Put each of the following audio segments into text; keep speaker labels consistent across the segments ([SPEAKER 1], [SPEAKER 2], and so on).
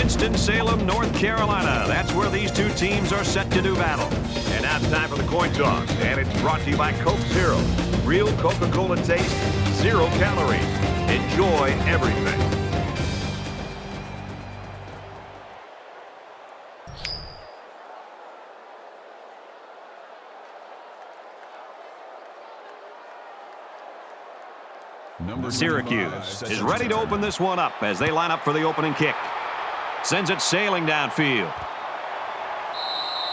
[SPEAKER 1] Winston-Salem, North Carolina. That's where these two teams are set to do battle. And now it's time for the coin toss. And it's brought to you by Coke Zero. Real Coca-Cola taste, 0 calories. Enjoy everything. Syracuse is ready to open this one up as they line up for the opening kick. Sends it sailing downfield.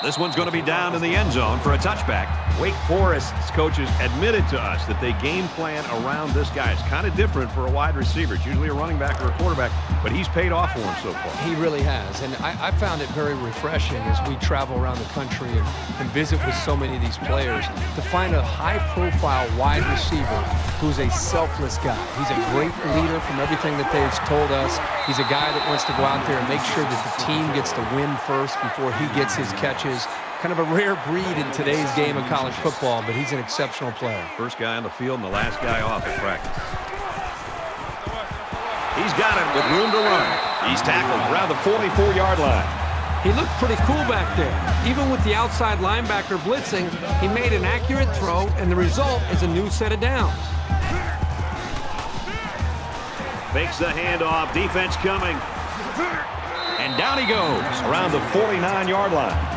[SPEAKER 1] This one's going to be down in the end zone for a touchback.
[SPEAKER 2] Wake Forest's coaches admitted to us that they game plan around this guy. It's kind of different for a wide receiver. It's usually a running back or a quarterback, but he's paid off for him so far.
[SPEAKER 3] He really has, and I found it very refreshing as we travel around the country and visit with so many of these players to find a high-profile wide receiver who's a selfless guy. He's a great leader from everything that they've told us. He's a guy that wants to go out there and make sure that the team gets to win first before he gets his catches. Kind of a rare breed in today's game of college football, but he's an exceptional player.
[SPEAKER 2] First guy on the field and the last guy off at practice.
[SPEAKER 1] He's got it with room to run. He's tackled around the 44-yard line.
[SPEAKER 4] He looked pretty cool back there. Even with the outside linebacker blitzing, he made an accurate throw, and the result is a new set of downs.
[SPEAKER 1] Fakes the handoff. Defense coming. And down he goes around the 49-yard line.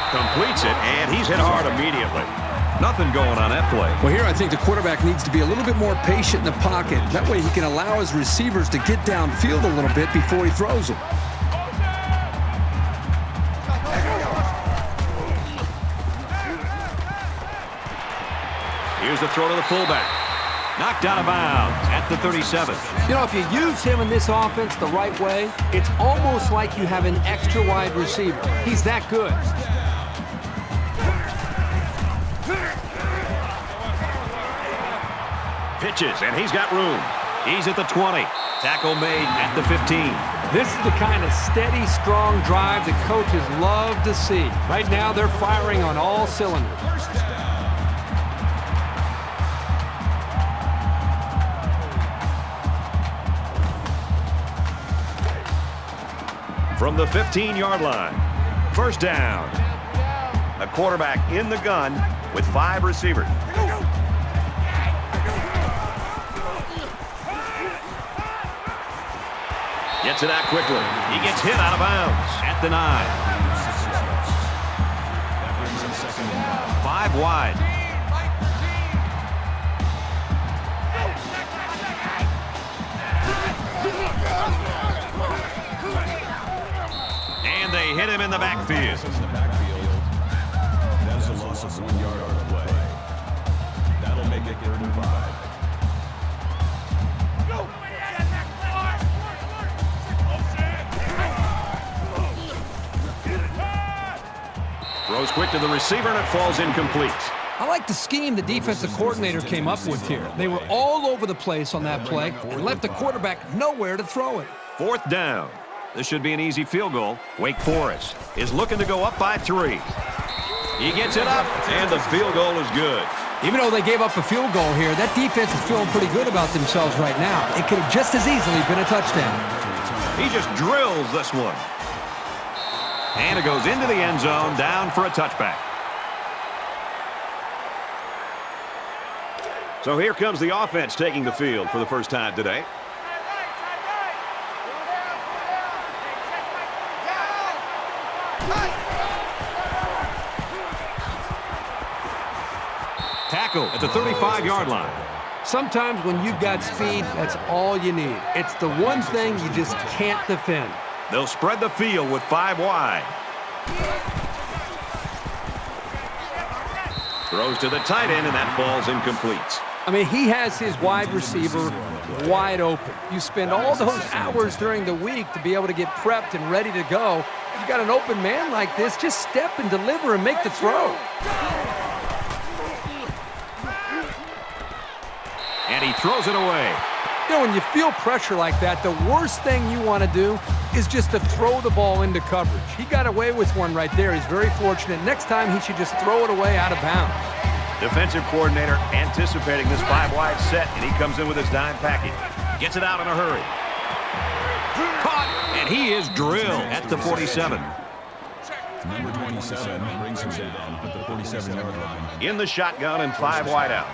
[SPEAKER 1] Completes it, and he's hit hard immediately. Nothing going on that play.
[SPEAKER 5] Well, here I think the quarterback needs to be a little bit more patient in the pocket. That way he can allow his receivers to get downfield a little bit before he throws it.
[SPEAKER 1] Here's the throw to the fullback. Knocked out of bounds at the 37.
[SPEAKER 4] You know, if you use him in this offense the right way, it's almost like you have an extra wide receiver. He's that good.
[SPEAKER 1] Pitches, and he's got room. He's at the 20. Tackle made at the 15.
[SPEAKER 4] This is the kind of steady, strong drive that coaches love to see. Right now, they're firing on all cylinders.
[SPEAKER 1] From the 15-yard line, first down. A quarterback in the gun with 5 receivers. Gets it out quickly. He gets hit out of bounds at the 9. 5 wide. And they hit him in the backfield.
[SPEAKER 6] That is a loss of 1 yard on the play. That'll make it 3rd and 5.
[SPEAKER 1] Throws quick to the receiver, and it falls incomplete.
[SPEAKER 4] I like the scheme the defensive coordinator came up with here. They were all over the place on that play and left the quarterback nowhere to throw it.
[SPEAKER 1] 4th down. This should be an easy field goal. Wake Forest is looking to go up by 3. He gets it up, and the field goal is good.
[SPEAKER 4] Even though they gave up a field goal here, that defense is feeling pretty good about themselves right now. It could have just as easily been a touchdown.
[SPEAKER 1] He just drills this one. And it goes into the end zone, down for a touchback. So here comes the offense taking the field for the first time today. Tackle at the 35-yard line.
[SPEAKER 4] Sometimes when you've got speed, that's all you need. It's the one thing you just can't defend.
[SPEAKER 1] They'll spread the field with 5 wide. Throws to the tight end, and that falls incomplete.
[SPEAKER 4] I mean, he has his wide receiver wide open. You spend all those hours during the week to be able to get prepped and ready to go. You got an open man like this, just step and deliver and make the throw.
[SPEAKER 1] And he throws it away.
[SPEAKER 4] You know, when you feel pressure like that, the worst thing you want to do is just to throw the ball into coverage. He got away with one right there. He's very fortunate. Next time, he should just throw it away out of bounds.
[SPEAKER 2] Defensive coordinator anticipating this 5-wide set, and he comes in with his dime package. Gets it out in a hurry. Caught, and he is drilled at the 47.
[SPEAKER 6] Number 27 brings him down at the 47-yard line.
[SPEAKER 2] In the shotgun and 5 wideouts.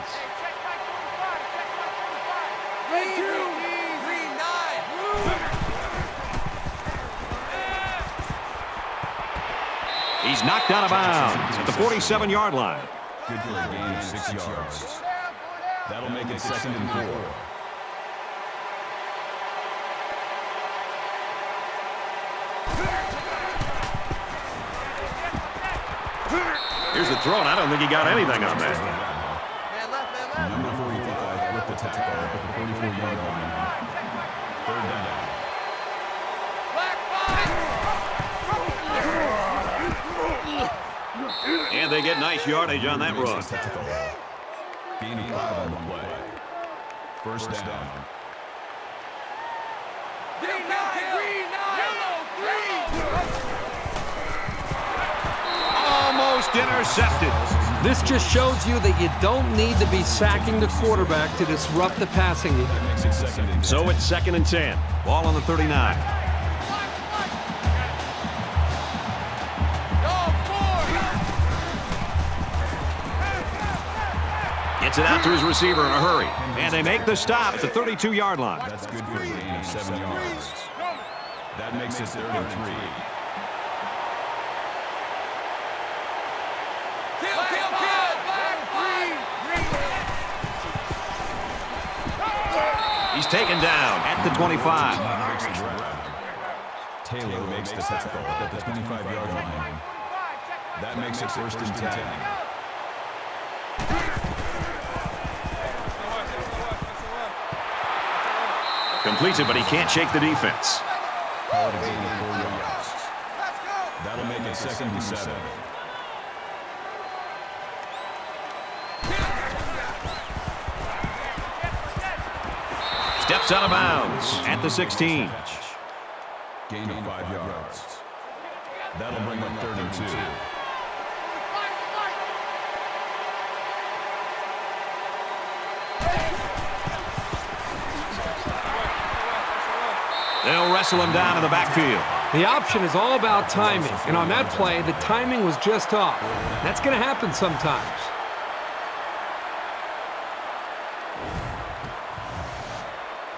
[SPEAKER 2] He's knocked out of bounds at the 47-yard line.
[SPEAKER 6] Good for a gain of 6 yards. That'll make it 2nd and 4.
[SPEAKER 2] Here's the throw, and I don't think he got anything on that.
[SPEAKER 6] Number 45 with the tackle at the 44-yard line. 3rd down.
[SPEAKER 2] And they get nice yardage on that run.
[SPEAKER 6] Gain of 5 on the play. 1st down.
[SPEAKER 2] Almost intercepted.
[SPEAKER 4] This just shows you that you don't need to be sacking the quarterback to disrupt the passing game.
[SPEAKER 6] Makes it 2nd and 10.
[SPEAKER 2] So it's 2nd and 10. Ball on the 39. Gets it out to his receiver in a hurry. And they make the stop at the 32-yard line.
[SPEAKER 6] That's good for a gain of 7 yards. That makes it 3rd and 3.
[SPEAKER 2] He's taken down at the 25.
[SPEAKER 6] Taylor makes the tackle at the 25-yard line. That makes it 1st and 10.
[SPEAKER 2] Completes it, but he can't shake the defense.
[SPEAKER 6] Called a gain of 4 yards. That'll make it 2nd and 7.
[SPEAKER 2] Steps out of bounds at the 16.
[SPEAKER 6] Gain of 5 yards. That'll bring up 3rd and 2.
[SPEAKER 2] They'll wrestle him down in the backfield.
[SPEAKER 4] The option is all about timing, and on that play, the timing was just off. That's going to happen sometimes.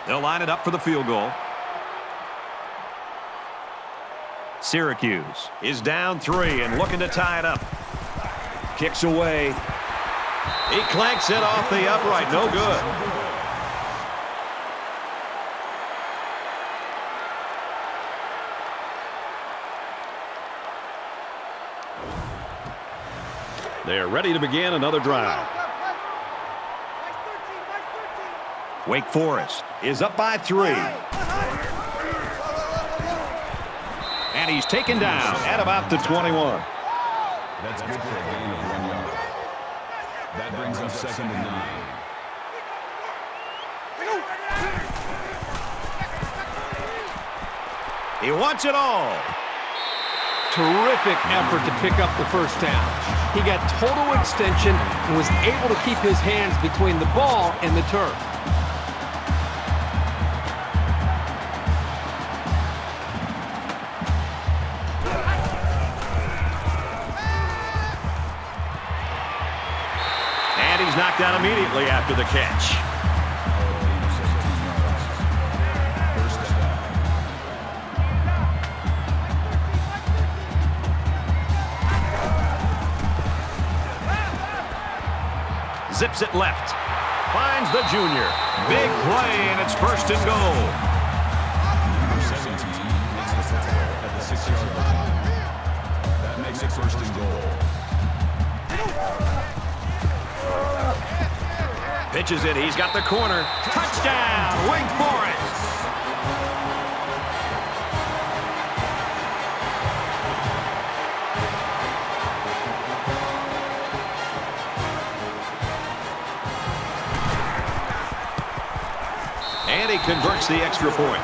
[SPEAKER 2] They'll line it up for the field goal. Syracuse is down 3 and looking to tie it up. Kicks away. He clanks it off the upright. No good. They're ready to begin another drive. Wake Forest is up by 3. And he's taken down at about the 21.
[SPEAKER 6] That's good for a gain of 1 yard. That brings up 2nd and 9.
[SPEAKER 2] He wants it all.
[SPEAKER 4] Terrific effort to pick up the 1st down. He got total extension and was able to keep his hands between the ball and the turf.
[SPEAKER 2] And he's knocked out immediately after the catch. Zips it left. Finds the junior. Big play, and it's 1st and goal.
[SPEAKER 6] Number 17 makes the tackle at the 6-yard line. That makes it 1st and goal.
[SPEAKER 2] Pitches it. He's got the corner. Touchdown, Wake Forest. And converts the extra point.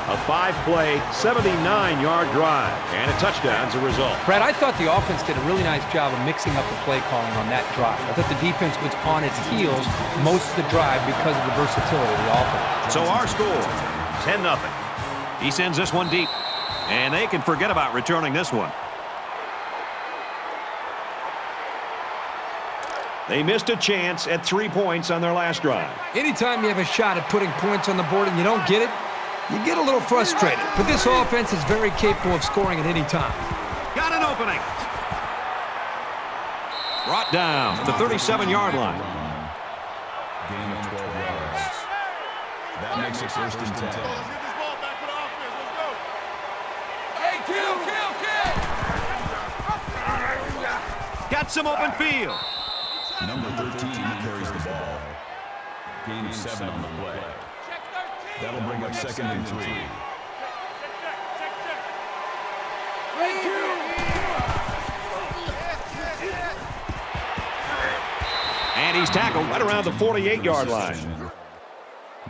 [SPEAKER 2] A 5-play, 79-yard drive, and a touchdown as a result.
[SPEAKER 4] Brad, I thought the offense did a really nice job of mixing up the play calling on that drive. I thought the defense was on its heels most of the drive because of the versatility of the offense.
[SPEAKER 2] So our score, 10-0. He sends this one deep, and they can forget about returning this one. They missed a chance at 3 points on their last drive.
[SPEAKER 4] Anytime you have a shot at putting points on the board and you don't get it, you get a little frustrated. But this offense is very capable of scoring at any time.
[SPEAKER 2] Got an opening. Brought down at the 37-yard line.
[SPEAKER 6] Gain of 12 yards. That makes it first and 10.
[SPEAKER 2] Got some open field.
[SPEAKER 6] Number 13 carries the ball. Gain of 7 on the play. That'll bring up 2nd and 3.
[SPEAKER 2] And he's tackled right around the 48-yard line.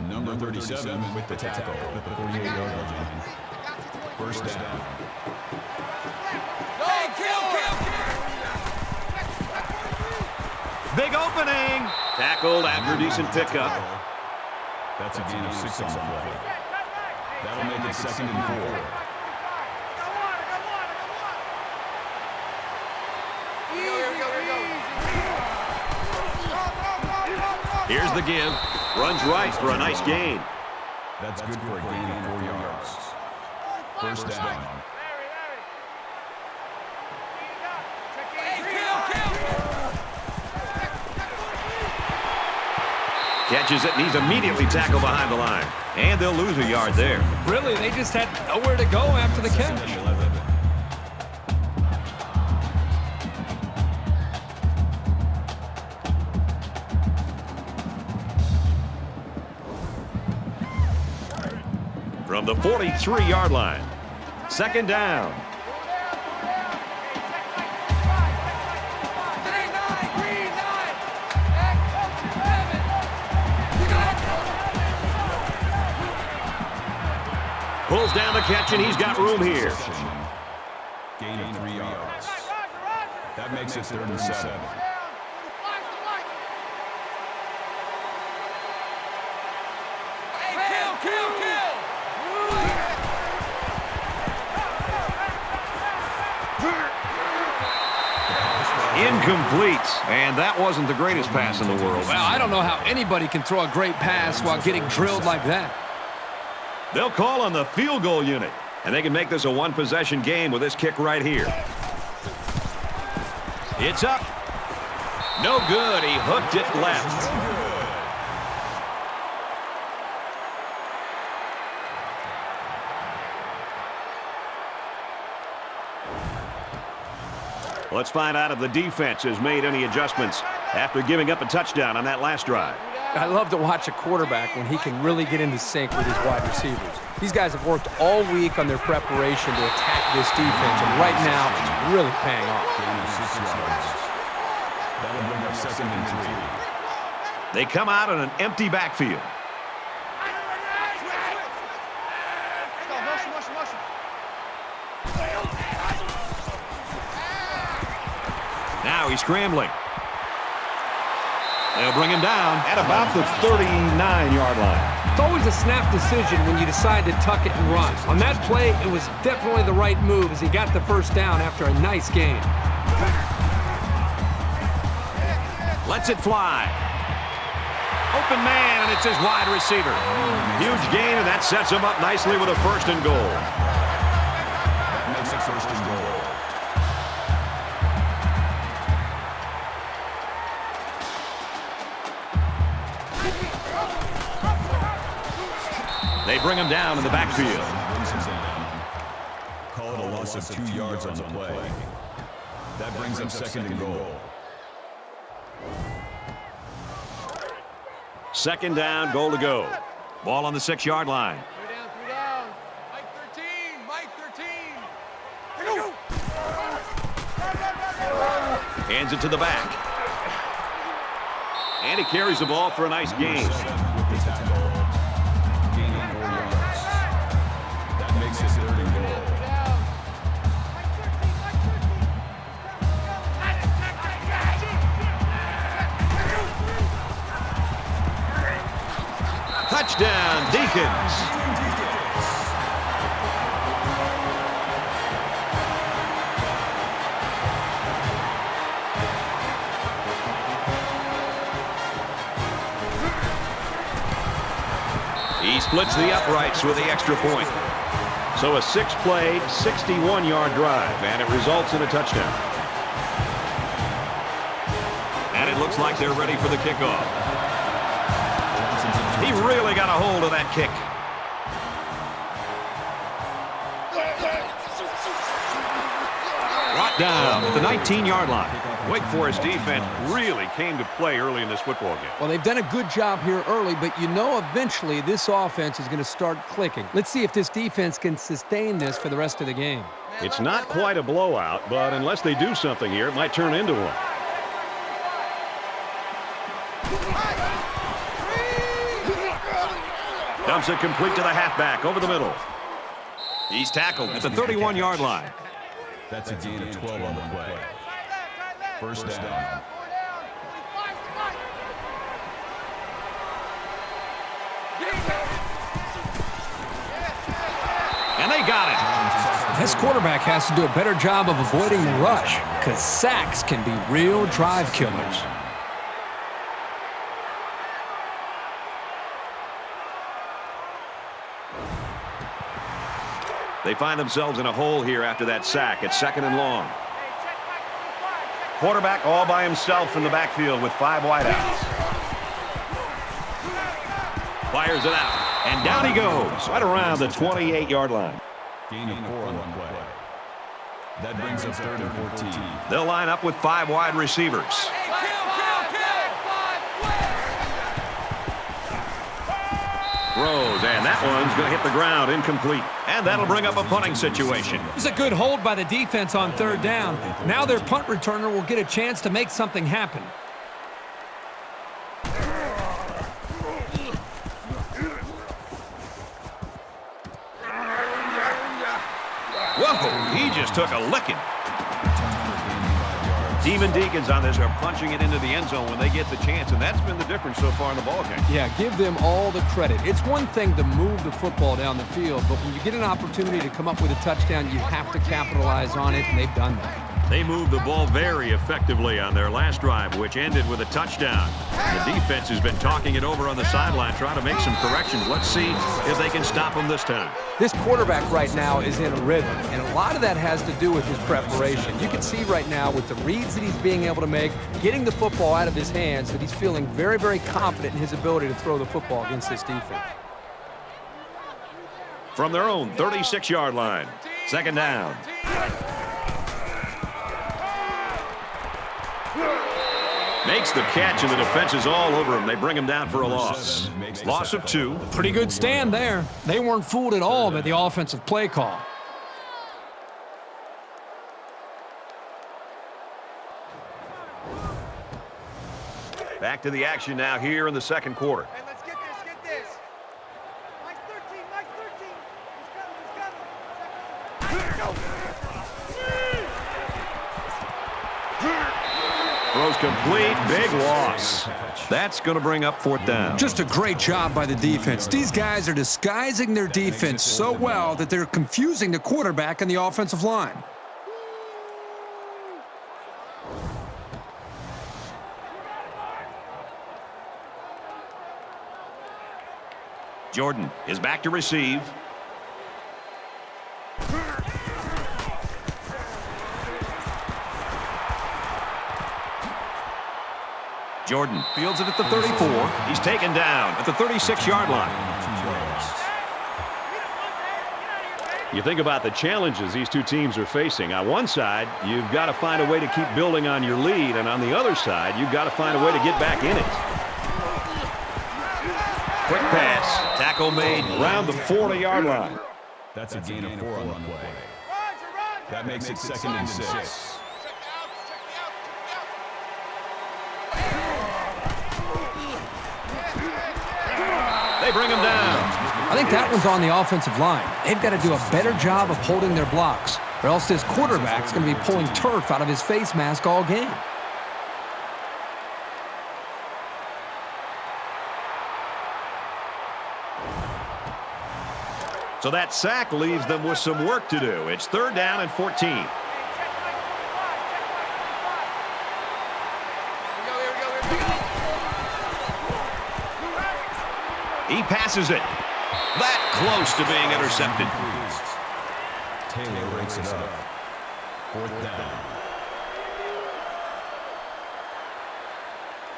[SPEAKER 6] Number 37 with the tackle at the 48-yard line. First down.
[SPEAKER 2] Big opening. Tackled after a decent pickup.
[SPEAKER 6] That's a gain of 6 on the play. That'll make it 2nd and 4.
[SPEAKER 2] Here's the give. Runs right for a nice gain.
[SPEAKER 6] That's good for a gain of 4 yards. First down.
[SPEAKER 2] Catches it, and he's immediately tackled behind the line. And they'll lose a yard there.
[SPEAKER 4] Really, they just had nowhere to go after the catch.
[SPEAKER 2] From the 43-yard line. 2nd down. Pulls down the catch, and he's got room here.
[SPEAKER 6] Gain of 3 yards. That makes it 3rd and 7.
[SPEAKER 2] Incomplete, and that wasn't the greatest pass in the world.
[SPEAKER 4] Well, I don't know how anybody can throw a great pass while getting drilled like that.
[SPEAKER 2] They'll call on the field goal unit, and they can make this a one-possession game with this kick right here. It's up. No good. He hooked it left. Let's find out if the defense has made any adjustments after giving up a touchdown on that last drive.
[SPEAKER 4] I love to watch a quarterback when he can really get into sync with his wide receivers. These guys have worked all week on their preparation to attack this defense, and right now it's really paying off.
[SPEAKER 6] That'll bring up 2nd and 3.
[SPEAKER 2] They come out in an empty backfield. Now he's scrambling. They'll bring him down at about the 39-yard line.
[SPEAKER 4] It's always a snap decision when you decide to tuck it and run. On that play, it was definitely the right move as he got the first down after a nice gain.
[SPEAKER 2] Lets it fly. Open man, and it's his wide receiver. Huge gain, and that sets him up nicely with a 1st and goal.
[SPEAKER 6] That makes it 1st and goal.
[SPEAKER 2] They bring him down in the backfield.
[SPEAKER 6] Call it a loss of 2 yards on the play. That brings up 2nd and goal.
[SPEAKER 2] 2nd down, goal to go. Ball on the 6-yard line.
[SPEAKER 4] 3 down. Mike 13. Mike 13.
[SPEAKER 2] Hands it to the back. And he carries the ball for a nice gain. Touchdown, Deacons. He splits the uprights with the extra point. So a 6-play, 61-yard drive, and it results in a touchdown. And it looks like they're ready for the kickoff. He really got a hold of that kick. Brought down at the 19-yard line. Wake Forest defense really came to play early in this football game.
[SPEAKER 4] Well, they've done a good job here early, but you know eventually this offense is going to start clicking. Let's see if this defense can sustain this for the rest of the game.
[SPEAKER 2] It's not quite a blowout, but unless they do something here, it might turn into one. Dumps it complete to the halfback over the middle. He's tackled at the 31-yard line.
[SPEAKER 6] That's a gain of 12 on the play. First down.
[SPEAKER 2] And they got it.
[SPEAKER 4] This quarterback has to do a better job of avoiding the rush because sacks can be real drive killers.
[SPEAKER 2] They find themselves in a hole here after that sack. It's 2nd and long. Quarterback all by himself in the backfield with 5 wideouts. Fires it out, and down he goes, right around the 28-yard line.
[SPEAKER 6] Gain of 4 on the play. That brings up 3rd and 14.
[SPEAKER 2] They'll line up with 5 wide receivers. Throws, and that one's going to hit the ground, incomplete. And that'll bring up a punting situation.
[SPEAKER 4] It's a good hold by the defense on 3rd down. Now their punt returner will get a chance to make something happen.
[SPEAKER 2] Whoa, he just took a licking. Demon Deacons on this are punching it into the end zone when they get the chance, and that's been the difference so far in the ballgame.
[SPEAKER 4] Yeah, give them all the credit. It's one thing to move the football down the field, but when you get an opportunity to come up with a touchdown, you have to capitalize on it, and they've done that.
[SPEAKER 2] They moved the ball very effectively on their last drive, which ended with a touchdown. The defense has been talking it over on the sideline, trying to make some corrections. Let's see if they can stop them this time.
[SPEAKER 4] This quarterback right now is in a rhythm, and a lot of that has to do with his preparation. You can see right now with the reads that he's being able to make, getting the football out of his hands, that he's feeling very, very confident in his ability to throw the football against this defense.
[SPEAKER 2] From their own 36-yard line, 2nd down. Makes the catch, and the defense is all over him. They bring him down for a loss. Loss of 2.
[SPEAKER 4] Pretty good stand there. They weren't fooled at all by the offensive play call.
[SPEAKER 2] Back to the action now here in the 2nd quarter.
[SPEAKER 7] Hey, let's get this. Mike 13, Mike 13. He's coming.
[SPEAKER 2] Throws complete, big loss. That's going to bring up 4th down.
[SPEAKER 5] Just a great job by the defense. These guys are disguising their defense so well that they're confusing the quarterback and the offensive line.
[SPEAKER 2] Jordan is back to receive. Jordan fields it at the 34. He's taken down at the 36-yard line. You think about the challenges these two teams are facing. On one side, you've got to find a way to keep building on your lead, and on the other side, you've got to find a way to get back in it. Quick pass. Tackle made around the 40-yard line.
[SPEAKER 6] That's a gain of 4 on the play. That makes it 2nd and 6.
[SPEAKER 2] They bring him down.
[SPEAKER 4] I think that one's on the offensive line. They've got to do a better job of holding their blocks, or else this quarterback's going to be pulling turf out of his face mask all game.
[SPEAKER 2] So that sack leaves them with some work to do. It's 3rd down and 14. He passes it. That close to being intercepted.
[SPEAKER 6] Taylor breaks it up. 4th down.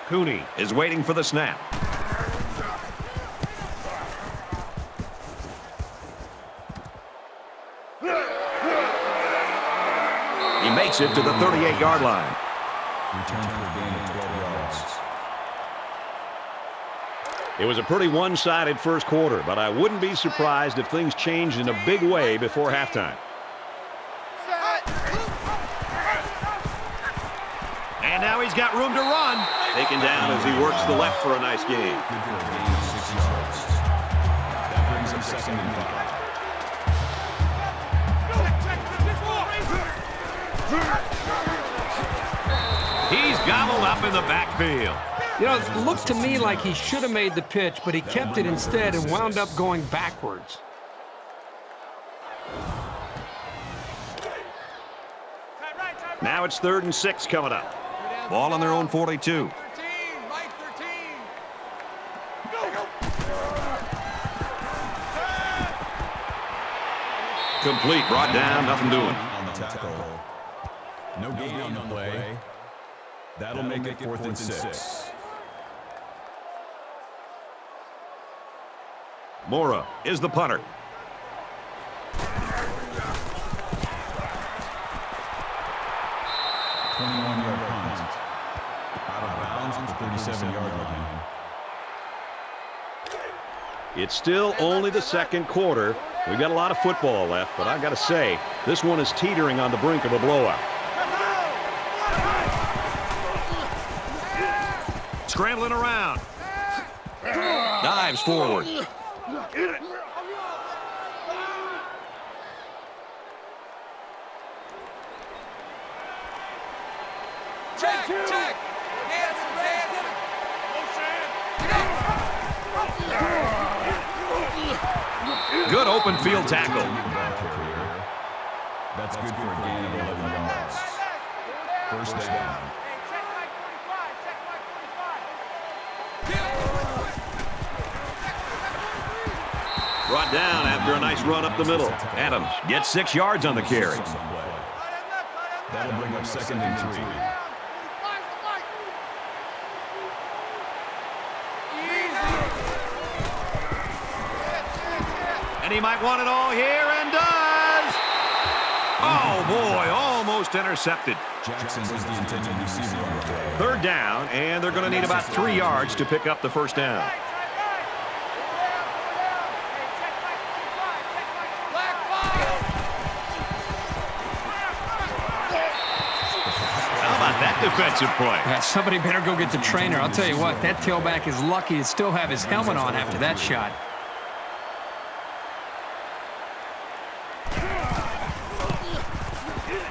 [SPEAKER 2] Cooney is waiting for the snap. He makes it to the 38-yard line.
[SPEAKER 6] Return for a gain of 12 yards.
[SPEAKER 2] It was a pretty one-sided first quarter, but I wouldn't be surprised if things changed in a big way before halftime. And now he's got room to run. Taken down as he works the left for a nice gain.
[SPEAKER 6] Good for a gain of 6 yards. That brings up 2nd and 5.
[SPEAKER 2] He's gobbled up in the backfield.
[SPEAKER 4] You know, it looked to me like he should have made the pitch, but he kept it instead and wound up going backwards.
[SPEAKER 2] Now it's 3rd and 6 coming up. Ball on their own 42. Complete, brought down, nothing doing.
[SPEAKER 6] On the tackle. No gain on the play. That'll make it 4th and 6.
[SPEAKER 2] Mora is the punter.
[SPEAKER 6] Out of bounds at the 37-yard line.
[SPEAKER 2] It's still only the second quarter. We've got a lot of football left, but I've got to say, this one is teetering on the brink of a blowout. Scrambling around. Dives forward.
[SPEAKER 7] Check.
[SPEAKER 2] Good open field tackle.
[SPEAKER 6] That's good for a gain of 11 yards. 1st down.
[SPEAKER 2] Brought down after a nice run up the middle. Adams gets 6 yards on the carry.
[SPEAKER 6] That'll bring up 2nd and 3.
[SPEAKER 2] And he might want it all here and does. Oh, boy, almost intercepted.
[SPEAKER 6] Jackson was the intended receiver on the play.
[SPEAKER 2] 3rd down, and they're going to need about 3 yards to pick up the 1st down. How about that defensive play?
[SPEAKER 4] Yeah, somebody better go get the trainer. I'll tell you what, that tailback is lucky to still have his helmet on after that shot.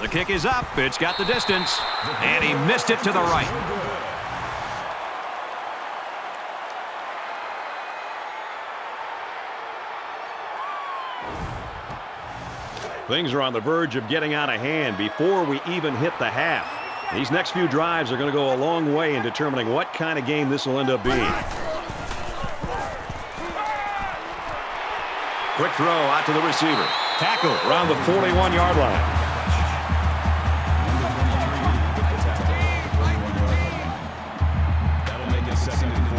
[SPEAKER 2] The kick is up. It's got the distance. And he missed it to the right. Things are on the verge of getting out of hand before we even hit the half. These next few drives are going to go a long way in determining what kind of game this will end up being. Quick throw out to the receiver. Tackle around the 41-yard line.
[SPEAKER 6] That'll make it 2nd and 4.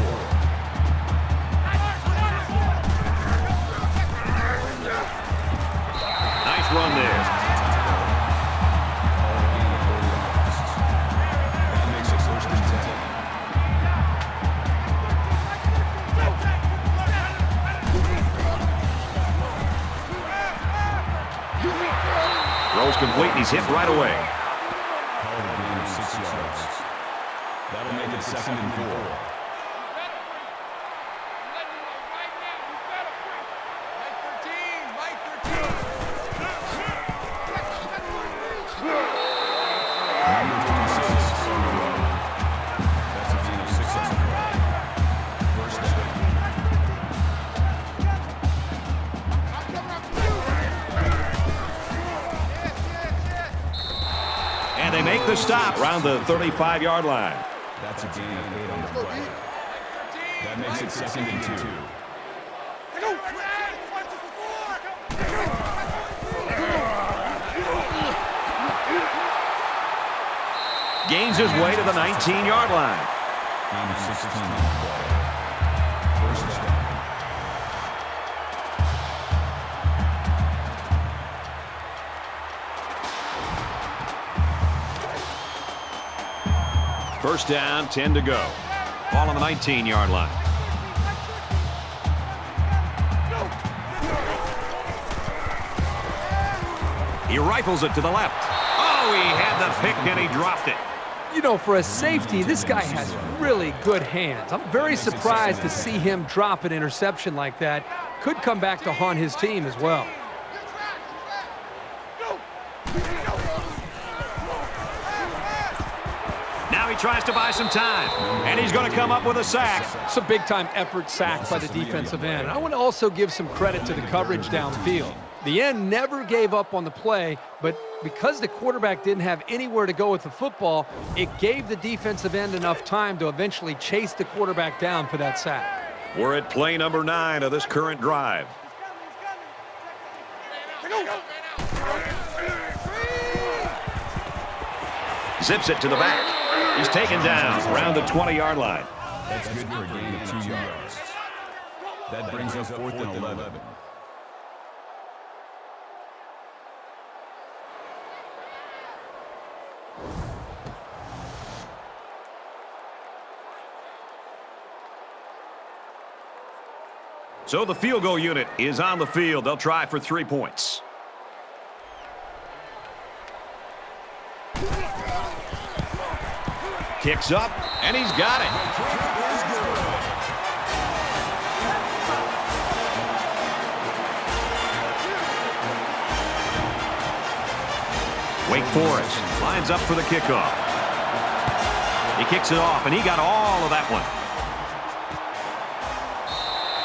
[SPEAKER 2] Nice run there.
[SPEAKER 6] That makes it 1st and 10.
[SPEAKER 2] Throws complete, and he's hit right away.
[SPEAKER 6] Call it a gain of 6 yards. That'll make it 2nd and 4. Number 26 is on the run. That's a gain of 6 on the play. 1st down.
[SPEAKER 2] make the stop around the 35-yard line.
[SPEAKER 6] That's a gain of 8 on the play. That makes it 2nd and 2.
[SPEAKER 2] Gains his way to the 19-yard line.
[SPEAKER 6] Gain of 16 on the play. First down.
[SPEAKER 2] First down, 10 to go. Ball on the 19-yard line. He rifles it to the left. Oh, he had the pick and he dropped it.
[SPEAKER 4] You know, for a safety, this guy has really good hands. I'm very surprised to see him drop an interception like that. Could come back to haunt his team as well.
[SPEAKER 2] Now he tries to buy some time, and he's going to come up with a sack.
[SPEAKER 4] It's a big-time effort sack by the defensive end. I want to also give some credit to the coverage downfield. The end never gave up on the play, but because the quarterback didn't have anywhere to go with the football, it gave the defensive end enough time to eventually chase the quarterback down for that sack.
[SPEAKER 2] We're at play number 9 of this current drive. Zips it to the back. He's taken down around the 20-yard line.
[SPEAKER 6] That's good for a gain of 2 yards. That brings us 4th and 11.
[SPEAKER 2] So the field goal unit is on the field. They'll try for 3 points. Kicks up, and he's got it. Wake Forest lines up for the kickoff. He kicks it off, and he got all of that one.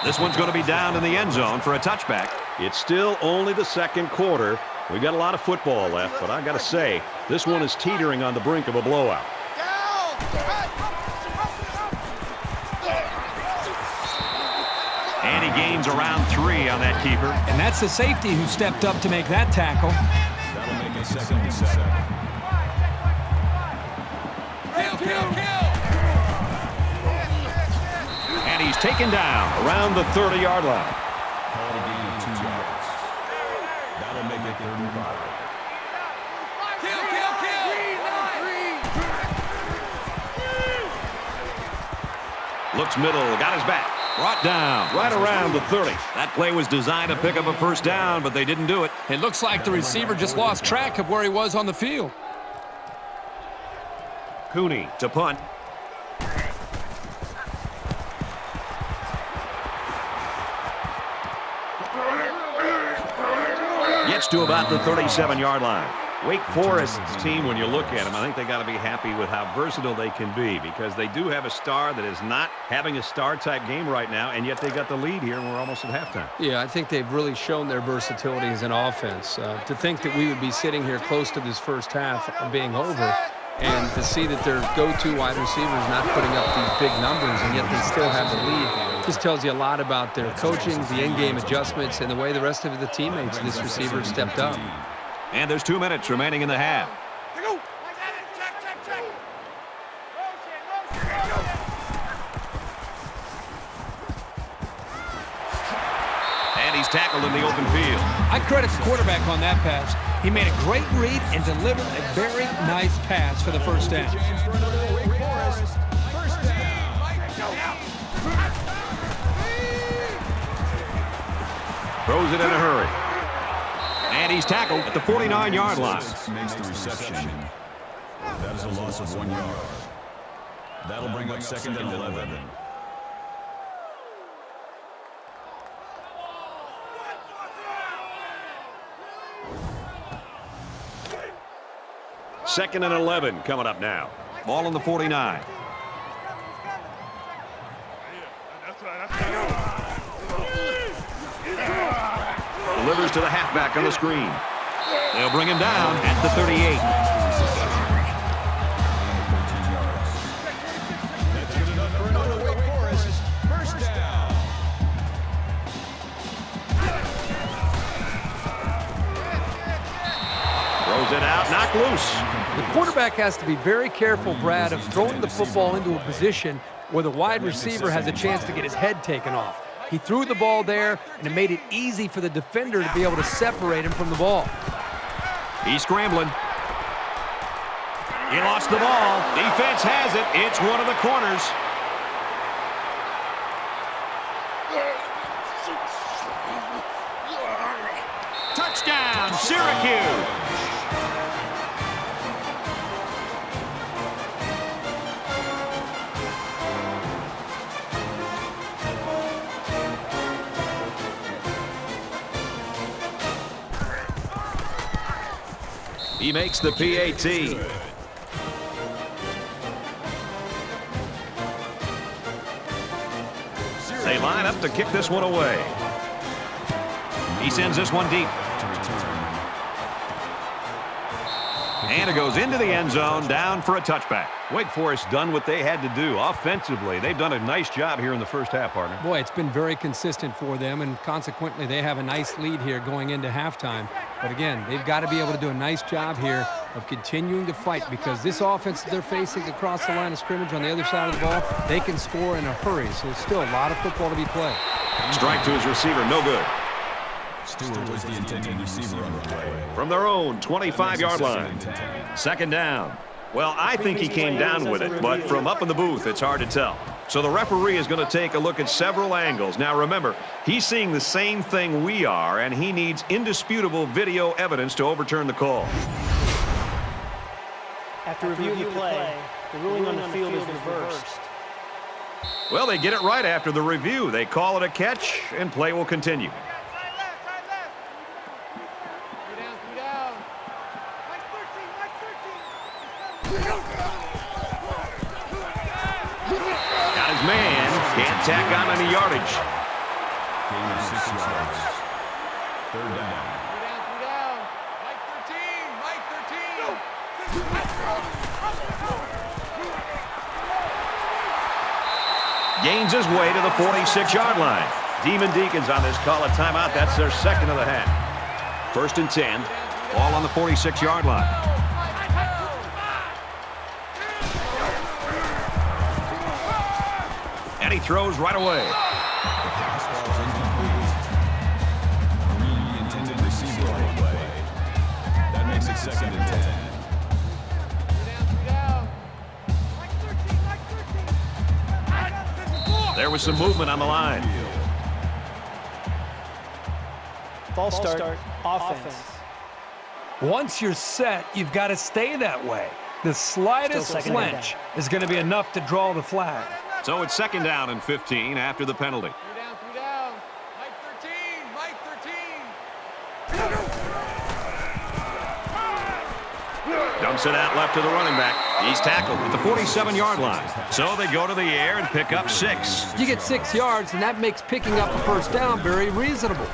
[SPEAKER 2] This one's going to be down in the end zone for a touchback. It's still only the second quarter. We've got a lot of football left, but I got to say, this one is teetering on the brink of a blowout. And he gains around 3 on that keeper.
[SPEAKER 4] And that's the safety who stepped up to make that tackle.
[SPEAKER 6] That'll make it 2nd and 7.
[SPEAKER 2] And he's taken down around the 30-yard line.
[SPEAKER 6] Called a gain of 2 yards. That'll make it 3rd and 5.
[SPEAKER 2] Looks middle, got his back. Brought down right around the 30. That play was designed to pick up a first down, but they didn't do it.
[SPEAKER 3] It looks like the receiver just lost track of where he was on the field.
[SPEAKER 2] Cooney to punt. Gets to about the 37-yard line. Wake Forest's team, when you look at them, I think they got to be happy with how versatile they can be, because they do have a star that is not having a star-type game right now, and yet they got the lead here, and we're almost at halftime.
[SPEAKER 3] Yeah, I think they've really shown their versatility as an offense. To think that we would be sitting here close to this first half being over, and to see that their go-to wide receivers not putting up these big numbers, and yet they still have the lead, just tells you a lot about their coaching, the in-game adjustments, and the way the rest of the teammates of this receiver stepped up.
[SPEAKER 2] And there's 2 minutes remaining in the half. And he's tackled in the open field.
[SPEAKER 4] I credit the quarterback on that pass. He made a great read and delivered a very nice pass for the first down.
[SPEAKER 2] Throws it in a hurry. And he's tackled at the 49-yard line.
[SPEAKER 6] Makes the reception. That is a loss of 1 yard. That'll bring up 2nd and 11.
[SPEAKER 2] Second and 11 coming up now. Ball on the 49. Delivers to the halfback on the screen. They'll bring him down at the 38. throws it out, knocked loose.
[SPEAKER 4] The quarterback has to be very careful, Brad, of throwing the football into a position where the wide receiver has a chance to get his head taken off. He threw the ball there, and it made it easy for the defender to be able to separate him from the ball.
[SPEAKER 2] He's scrambling. He lost the ball. Defense has it. It's one of the corners. Touchdown, Syracuse. He makes the PAT. They line up to kick this one away. He sends this one deep. And it goes into the end zone, down for a touchback. Wake Forest done what they had to do offensively. They've done a nice job here in the first half, partner.
[SPEAKER 4] Boy, it's been very consistent for them, and consequently they have a nice lead here going into halftime. But again, they've got to be able to do a nice job here of continuing to fight, because this offense they're facing across the line of scrimmage on the other side of the ball, they can score in a hurry. So there's still a lot of football to be played.
[SPEAKER 2] Strike to his receiver, no good.
[SPEAKER 6] Stewart was the intended receiver on the play.
[SPEAKER 2] From their own 25-yard line. Second down. Well, I think he came down with it, but from up in the booth, it's hard to tell. So the referee is going to take a look at several angles. Now, remember, he's seeing the same thing we are, and he needs indisputable video evidence to overturn the call.
[SPEAKER 8] After reviewing the play, the ruling on the field is reversed.
[SPEAKER 2] Well, they get it right after the review. They call it a catch, and play will continue. Got his man. Can't tack on any yardage.
[SPEAKER 6] Gain of 6 yards. Third down.
[SPEAKER 7] Mike 13, Mike 13.
[SPEAKER 2] Gains his way to the 46-yard line. Demon Deacons on this call a timeout. That's their second of the half. 1st and 10. Ball on the 46-yard line. And he throws right away.
[SPEAKER 6] The intended receiver on the play. That makes it 2nd and 10.
[SPEAKER 2] There was some movement on the line.
[SPEAKER 8] False start, offense.
[SPEAKER 4] Once you're set, you've got to stay that way. The slightest
[SPEAKER 8] Still second
[SPEAKER 4] flinch is going to be enough to draw the flag.
[SPEAKER 2] So it's 2nd down and 15 after the penalty.
[SPEAKER 7] 3 down. Mike 13, Mike 13.
[SPEAKER 2] Dumps it out left to the running back. He's tackled at the 47-yard line. So they go to the air and pick up 6.
[SPEAKER 4] You get 6 yards, and that makes picking up a first down very reasonable.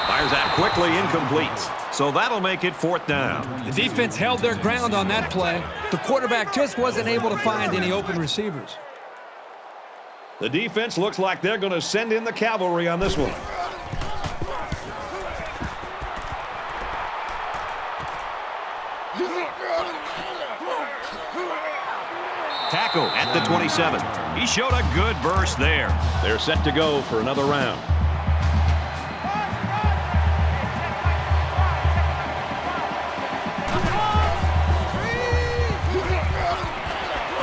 [SPEAKER 2] Fires out quickly, incomplete. So that'll make it 4th down.
[SPEAKER 4] The defense held their ground on that play. The quarterback just wasn't able to find any open receivers.
[SPEAKER 2] The defense looks like they're going to send in the cavalry on this one. Tackle at the 27. He showed a good burst there. They're set to go for another round.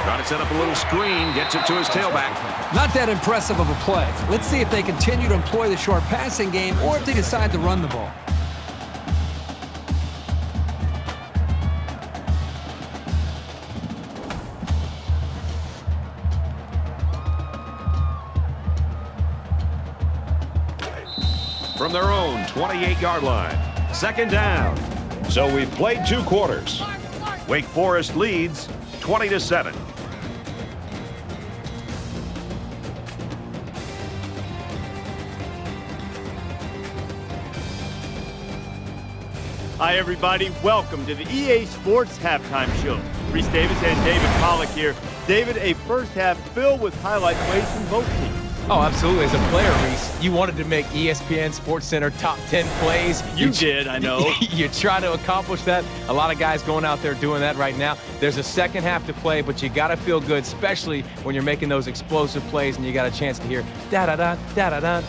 [SPEAKER 2] Trying to set up a little screen, gets it to his tailback.
[SPEAKER 4] Not that impressive of a play. Let's see if they continue to employ the short passing game or if they decide to run the ball.
[SPEAKER 2] From their own 28-yard line. 2nd down. So we've played 2 quarters. Wake Forest leads 20-7.
[SPEAKER 9] Hi, everybody. Welcome to the EA Sports Halftime Show. Reese Davis and David Pollack here. David, a first half filled with highlight plays from both teams.
[SPEAKER 10] Oh, absolutely. As a player, Reese, you wanted to make ESPN SportsCenter top 10 plays.
[SPEAKER 9] You did, I know.
[SPEAKER 10] You try to accomplish that. A lot of guys going out there doing that right now. There's a second half to play, but you got to feel good, especially when you're making those explosive plays and you got a chance to hear da-da-da, da-da-da.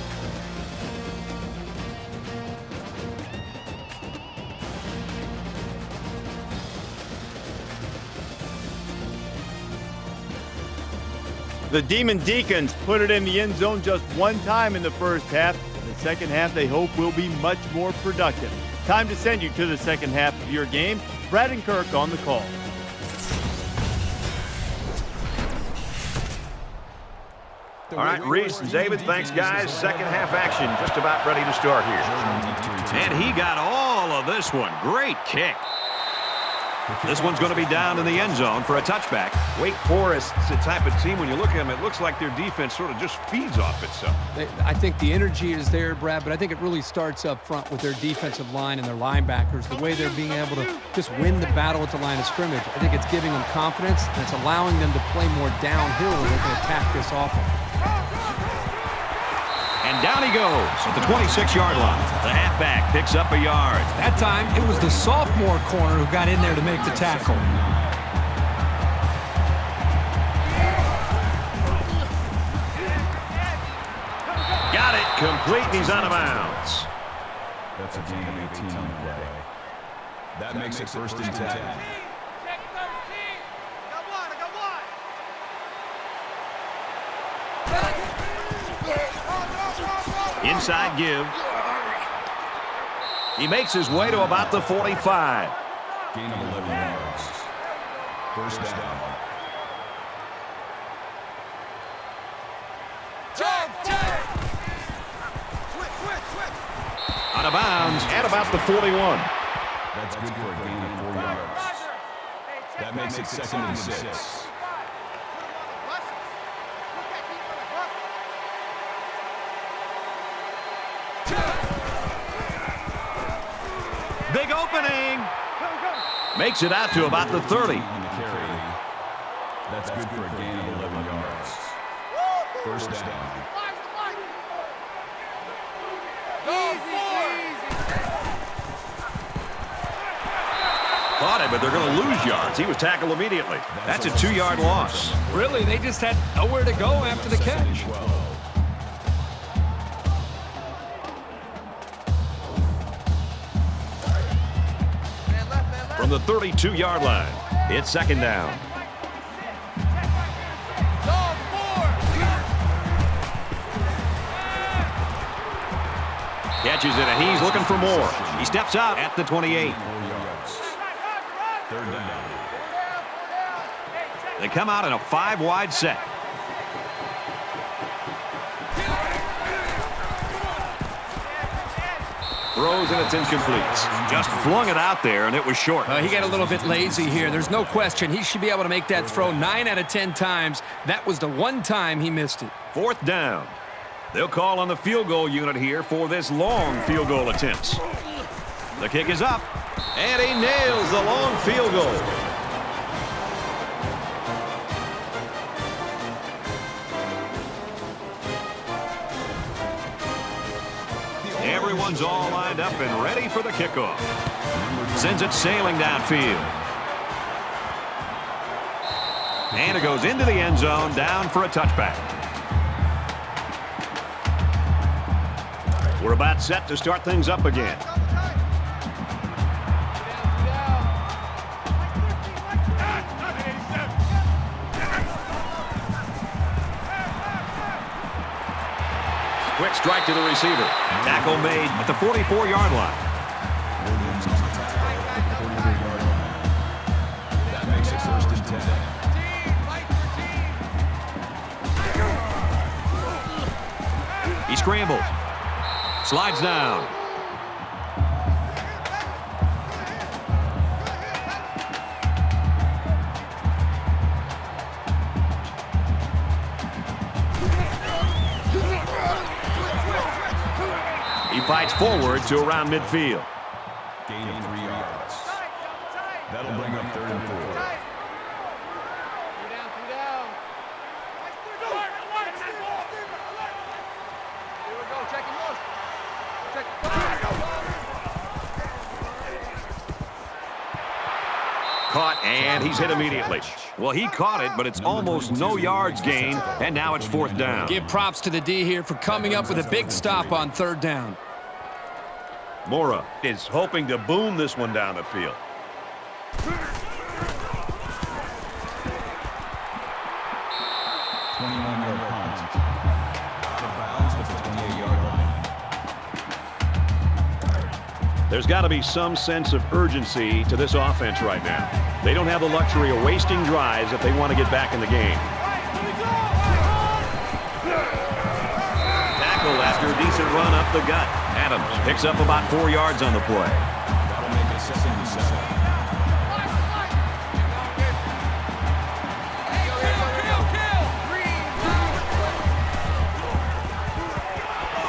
[SPEAKER 9] The Demon Deacons put it in the end zone just one time in the first half. In the second half, they hope will be much more productive. Time to send you to the second half of your game. Brad and Kirk on the call.
[SPEAKER 2] All right, Reese and David, thanks, guys. Second half action just about ready to start here. And he got all of this one. Great kick. This one's going to be down in the end zone for a touchback. Wake Forest's the type of team, when you look at them, it looks like their defense sort of just feeds off itself.
[SPEAKER 4] I think the energy is there, Brad, but I think it really starts up front with their defensive line and their linebackers, the way they're being able to just win the battle at the line of scrimmage. I think it's giving them confidence, and it's allowing them to play more downhill where they can attack this offense.
[SPEAKER 2] And down he goes at the 26-yard line. The halfback picks up a yard.
[SPEAKER 4] That time, it was the sophomore corner who got in there to make the tackle.
[SPEAKER 2] Got it. Complete, and he's out of bounds.
[SPEAKER 6] That's a gain of 18 on the play. That makes it first and 10.
[SPEAKER 7] Check 13. I got one.
[SPEAKER 2] Inside give. He makes his way to about the 45.
[SPEAKER 6] Gain of 11 yards. First down.
[SPEAKER 2] Out of bounds at about the 41.
[SPEAKER 6] That's good for a gain of 4 yards. That makes it second and 6.
[SPEAKER 2] Big opening. Makes it out to about the 30.
[SPEAKER 6] That's good for a gain of 11 yards. First down.
[SPEAKER 2] Caught it, but they're going to lose yards. He was tackled immediately. That's a 2-yard loss.
[SPEAKER 4] Really, they just had nowhere to go after the catch.
[SPEAKER 2] From the 32-yard line, it's second down. Catches it, and he's looking for more. He steps out at the 28.
[SPEAKER 6] Third down.
[SPEAKER 2] They come out in a 5-wide set. Throws, and it's incomplete. Just flung it out there, and it was short.
[SPEAKER 4] He got a little bit lazy here. There's no question. He should be able to make that throw 9 out of 10 times. That was the one time he missed it.
[SPEAKER 2] Fourth down. They'll call on the field goal unit here for this long field goal attempt. The kick is up, and he nails the long field goal. Everyone's all lined up and ready for the kickoff. Sends it sailing downfield. And it goes into the end zone, down for a touchback. We're about set to start things up again. Quick strike to the receiver. Tackle made at the 44-yard line.
[SPEAKER 6] That makes it first and 10.
[SPEAKER 2] He scrambles. Slides down. He fights forward to around midfield.
[SPEAKER 6] Gain of 3 yards. That'll bring up third and 4.
[SPEAKER 2] caught, and he's hit immediately. Well, he caught it, but it's almost no yards gained, and now it's 4th down.
[SPEAKER 4] Give props to the D here for coming up with a big stop on 3rd down.
[SPEAKER 2] Mora is hoping to boom this one down the field. There's got to be some sense of urgency to this offense right now. They don't have the luxury of wasting drives if they want to get back in the game. Tackle after a decent run up the gut. Adams picks up about 4 yards on the play.
[SPEAKER 6] That'll make it 2nd and 7.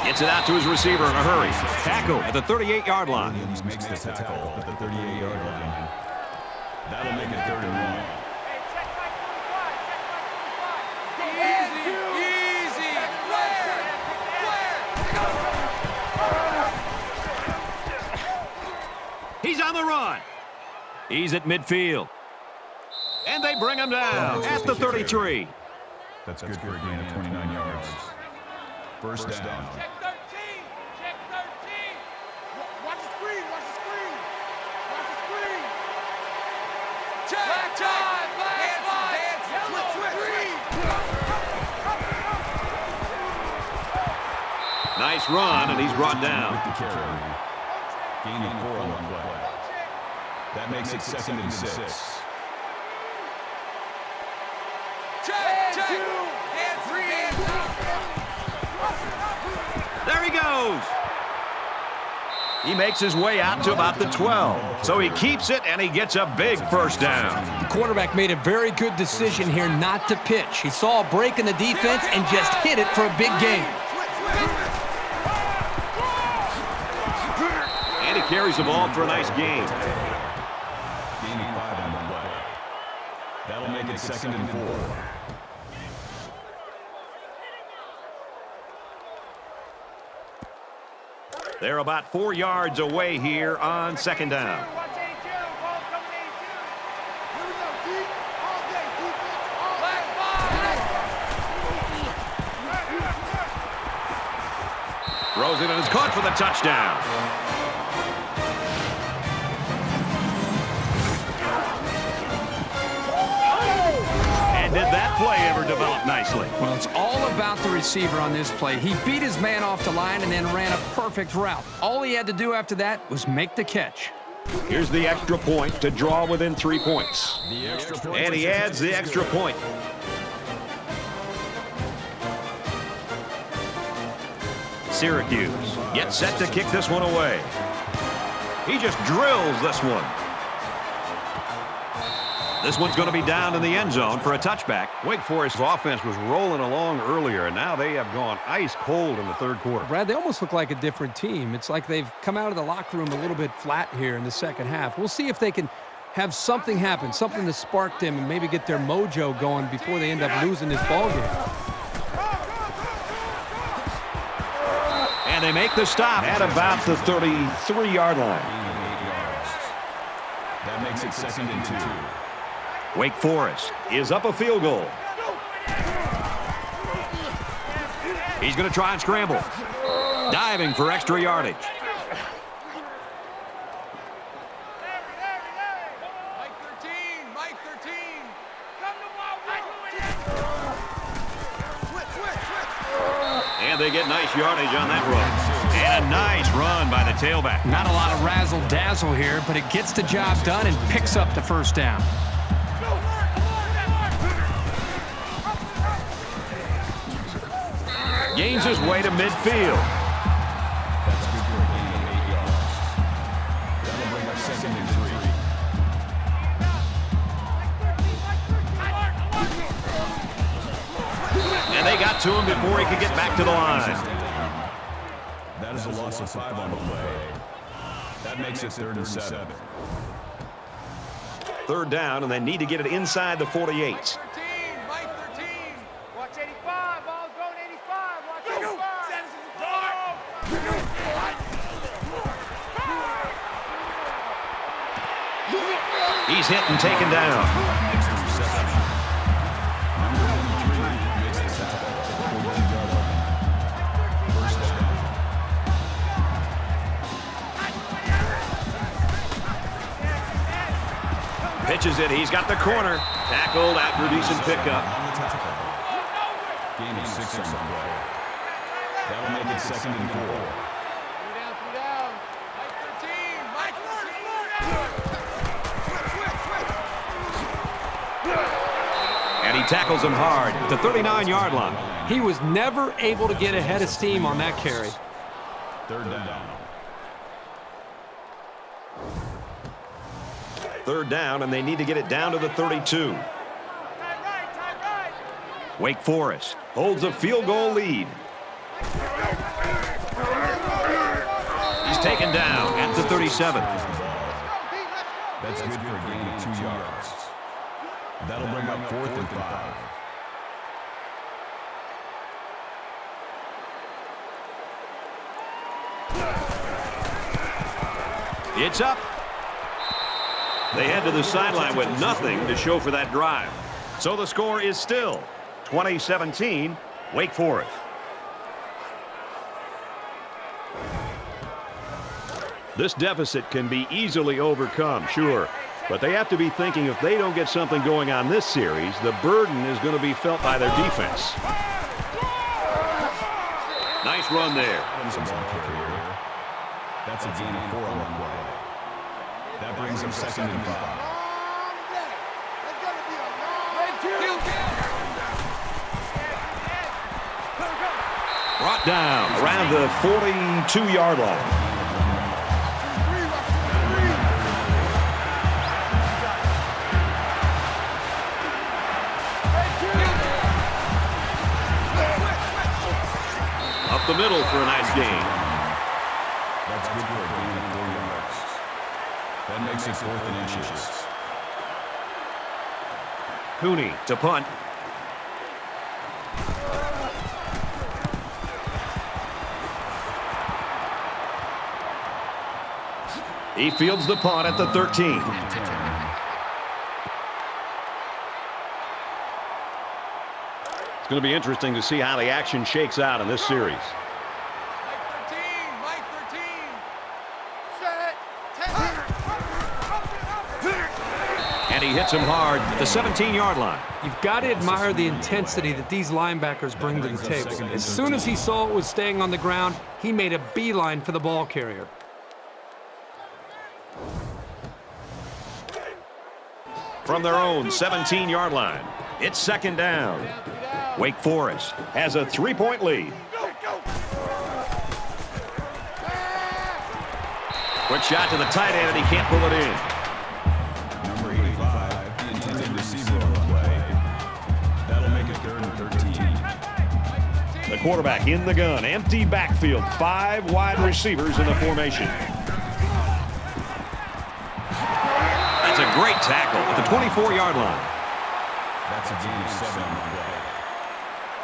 [SPEAKER 2] Gets it out to his receiver in a hurry. Tackle at the 38-yard line.
[SPEAKER 6] Williams makes the tackle at the 38-yard line. That'll make it 3rd and 1.
[SPEAKER 2] He's on the run. He's at midfield. And they bring him down at the 33.
[SPEAKER 6] That's good for a gain of 29 yards. First down.
[SPEAKER 7] Check 13. Check 13. Watch the screen. Watch the screen. Watch the screen. Check. Time. Dance. Switch.
[SPEAKER 2] Nice run, and he's brought down.
[SPEAKER 6] With the carry. Gain of 4 on the play. That makes it 2nd and 6.
[SPEAKER 7] Check.
[SPEAKER 2] There he goes. He makes his way out to about the 12. So he keeps it, and he gets a big 1st down.
[SPEAKER 4] The quarterback made a very good decision here not to pitch. He saw a break in the defense and just hit it for a big gain.
[SPEAKER 2] And he carries the ball for a nice gain.
[SPEAKER 6] Gain of 5 on the play. That'll make it 2nd and 4.
[SPEAKER 2] They're about 4 yards away here on 2nd down.
[SPEAKER 7] Watch 82. Ball's coming 82. Here we go. Deep. All day. Defense. All day.
[SPEAKER 2] Throws it and is caught for the touchdown. And did that play ever develop nicely?
[SPEAKER 4] Well, it's all about the receiver on this play. He beat his man off the line and then ran a perfect route. All he had to do after that was make the catch.
[SPEAKER 2] Here's the extra point to draw within 3 points. And he adds the extra point. Syracuse gets set to kick this one away. He just drills this one. This one's going to be down in the end zone for a touchback. Wake Forest's offense was rolling along earlier, and now they have gone ice cold in the 3rd quarter.
[SPEAKER 4] Brad, they almost look like a different team. It's like they've come out of the locker room a little bit flat here in the 2nd half. We'll see if they can have something happen, something to spark them and maybe get their mojo going before they end up losing this ball game.
[SPEAKER 2] And they make the stop at about the 33-yard line.
[SPEAKER 6] That makes it 2nd and 2.
[SPEAKER 2] Wake Forest is up a field goal. He's going to try and scramble. Diving for extra yardage.
[SPEAKER 7] Mike 13. Come to
[SPEAKER 2] And they get nice yardage on that run. And a nice run by the tailback.
[SPEAKER 4] Not a lot of razzle-dazzle here, but it gets the job done and picks up the 1st down.
[SPEAKER 2] Gains his way to midfield.
[SPEAKER 6] That's good for a gain of 8 yards. That'll bring up 2nd and 3.
[SPEAKER 2] And they got to him before he could get back to the line.
[SPEAKER 6] That is a loss of 5 on the play. That makes it 3rd and 7.
[SPEAKER 2] 3rd down, and they need to get it inside the 48.
[SPEAKER 7] Mike 13. Watch 85. Ball's going 85. Watch 85.
[SPEAKER 2] He's hit and taken down.
[SPEAKER 6] Makes the reception. Number 23 makes the tackle at the 41-yard line. First down.
[SPEAKER 2] Pitches it. He's got the corner. Tackled after a decent pickup.
[SPEAKER 6] Gain of 6 on the play. That'll make it 2nd and 4.
[SPEAKER 2] And he tackles him hard at the 39-yard line.
[SPEAKER 4] He was never able to get ahead of steam on that carry.
[SPEAKER 6] 3rd down.
[SPEAKER 2] 3rd down, and they need to get it down to the 32. Wake Forest holds a field goal lead. He's taken down at the 37.
[SPEAKER 6] That's good for a gain of 2 yards. That'll bring up 4th and 5.
[SPEAKER 2] It's up. They head to the sideline with nothing to show for that drive. So the score is still 20-17, Wake Forest. This deficit can be easily overcome, sure. But they have to be thinking if they don't get something going on this series, the burden is going to be felt by their defense. Nice run there.
[SPEAKER 6] That's a gain of 4 on the play. That brings him 2nd and 5.
[SPEAKER 2] Brought down around the 42-yard line. Up the middle for a nice gain.
[SPEAKER 6] That's good for a gain of 4 yards. That makes it 4th and inches.
[SPEAKER 2] Cooney to punt. He fields the punt at the 13. It's going to be interesting to see how the action shakes out in this series. And he hits him hard at the 17-yard line.
[SPEAKER 4] You've got to admire the intensity that these linebackers bring to the table. As soon as he saw it was staying on the ground, he made a beeline for the ball carrier.
[SPEAKER 2] From their own 17-yard line, it's 2nd down. Wake Forest has a 3-point lead. Quick shot to the tight end, and he can't pull it in.
[SPEAKER 6] Number 85, the intended receiver on the play. That'll make it 3rd and 13.
[SPEAKER 2] The quarterback in the gun, empty backfield, 5 wide receivers in the formation. That's a great tackle at the 24-yard line.
[SPEAKER 6] That's a gain of 7 on the play.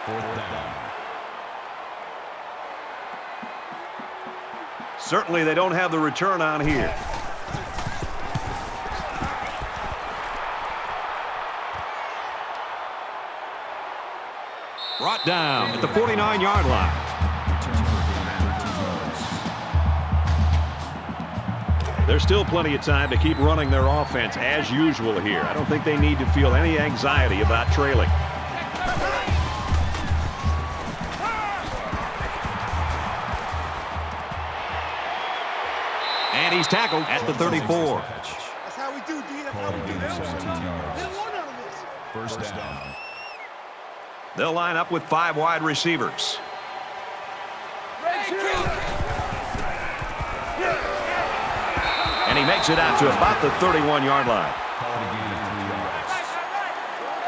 [SPEAKER 6] 4th down.
[SPEAKER 2] Certainly they don't have the return on here. Brought down at the 49-yard line. There's still plenty of time to keep running their offense as usual here. I don't think they need to feel any anxiety about trailing. And he's tackled at the 34.
[SPEAKER 7] That's how we do, D. That's how we do.
[SPEAKER 6] 17 yards.
[SPEAKER 7] Get one out of this.
[SPEAKER 6] First down.
[SPEAKER 2] They'll line up with 5 wide receivers. And he makes it out to about the 31-yard line.
[SPEAKER 6] Call it a gain of 3 yards.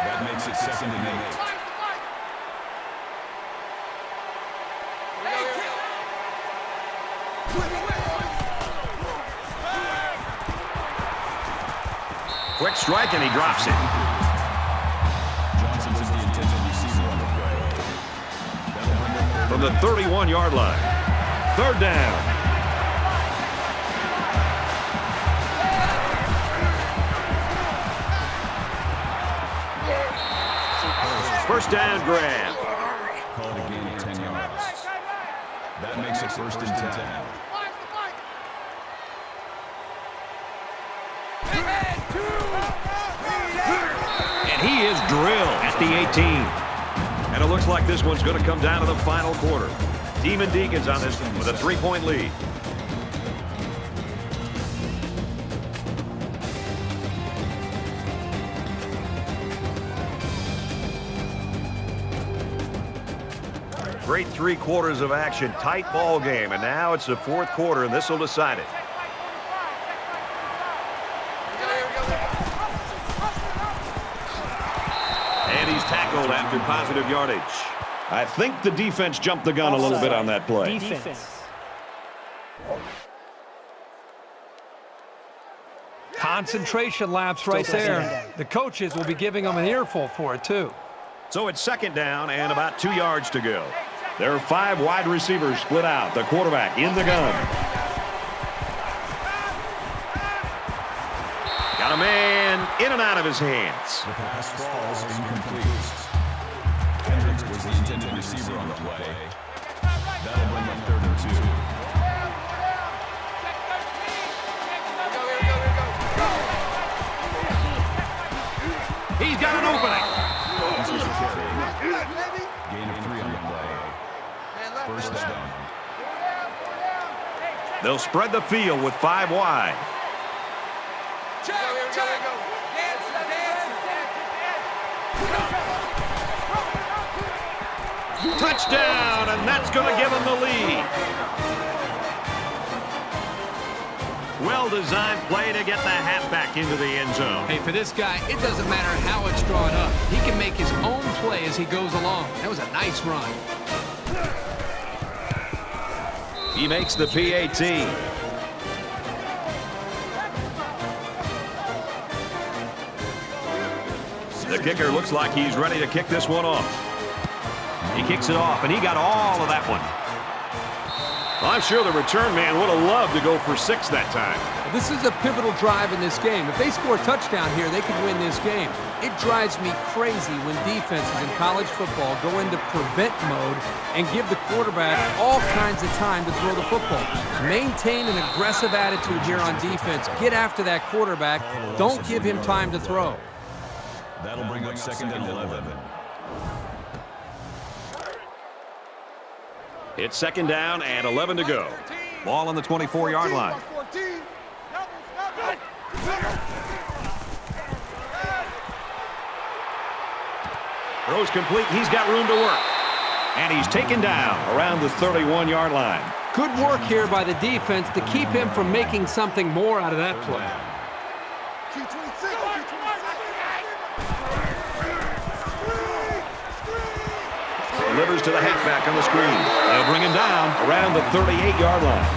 [SPEAKER 6] That makes it 2nd and 8.
[SPEAKER 2] Quick strike, and he drops it.
[SPEAKER 6] Johnson is the intended receiver on the play. That'll bring up
[SPEAKER 2] From the 31-yard line. 3rd down. first down grab.
[SPEAKER 6] Call it a gain of 10 yards. That makes it first and 10.
[SPEAKER 2] And he is drilled at the 18. And it looks like this one's going to come down to the final quarter. Demon Deacons on this one with a 3-point lead. Great 3 quarters of action, tight ball game, and now it's the 4th quarter, and this will decide it. And he's tackled after positive yardage. I think the defense jumped the gun a little bit on that play.
[SPEAKER 8] Defense.
[SPEAKER 4] Concentration lapse right there. The coaches will be giving them an earful for it, too.
[SPEAKER 2] So it's 2nd down and about 2 yards to go. There are 5 wide receivers split out. The quarterback in the gun. Got a man in and out of his hands.
[SPEAKER 6] The pass falls incomplete. Hendricks was the intended receiver on the play. That'll bring up 3rd and 2.
[SPEAKER 2] He's got an opening.
[SPEAKER 6] Gain of 3 on the play. First down.
[SPEAKER 2] They'll spread the field with 5 wide. Touchdown, and that's going to give them the lead. Well-designed play to get the halfback into the end zone.
[SPEAKER 4] Hey, for this guy, it doesn't matter how it's drawn up. He can make his own play as he goes along. That was a nice run.
[SPEAKER 2] He makes the PAT. The kicker looks like he's ready to kick this one off. He kicks it off, and he got all of that one. I'm sure the return man would have loved to go for 6 that time.
[SPEAKER 4] This is a pivotal drive in this game. If they score a touchdown here, they could win this game. It drives me crazy when defenses in college football go into prevent mode and give the quarterback all kinds of time to throw the football. Maintain an aggressive attitude here on defense. Get after that quarterback. Don't give him time to throw.
[SPEAKER 6] That'll bring up 2nd and 11.
[SPEAKER 2] It's 2nd down and 11 to go. Ball on the 24-yard line. Throws complete. He's got room to work. And he's taken down around the 31-yard line.
[SPEAKER 4] Good work here by the defense to keep him from making something more out of that play.
[SPEAKER 2] Delivers to the halfback on the screen. They'll bring him down around the 38-yard line.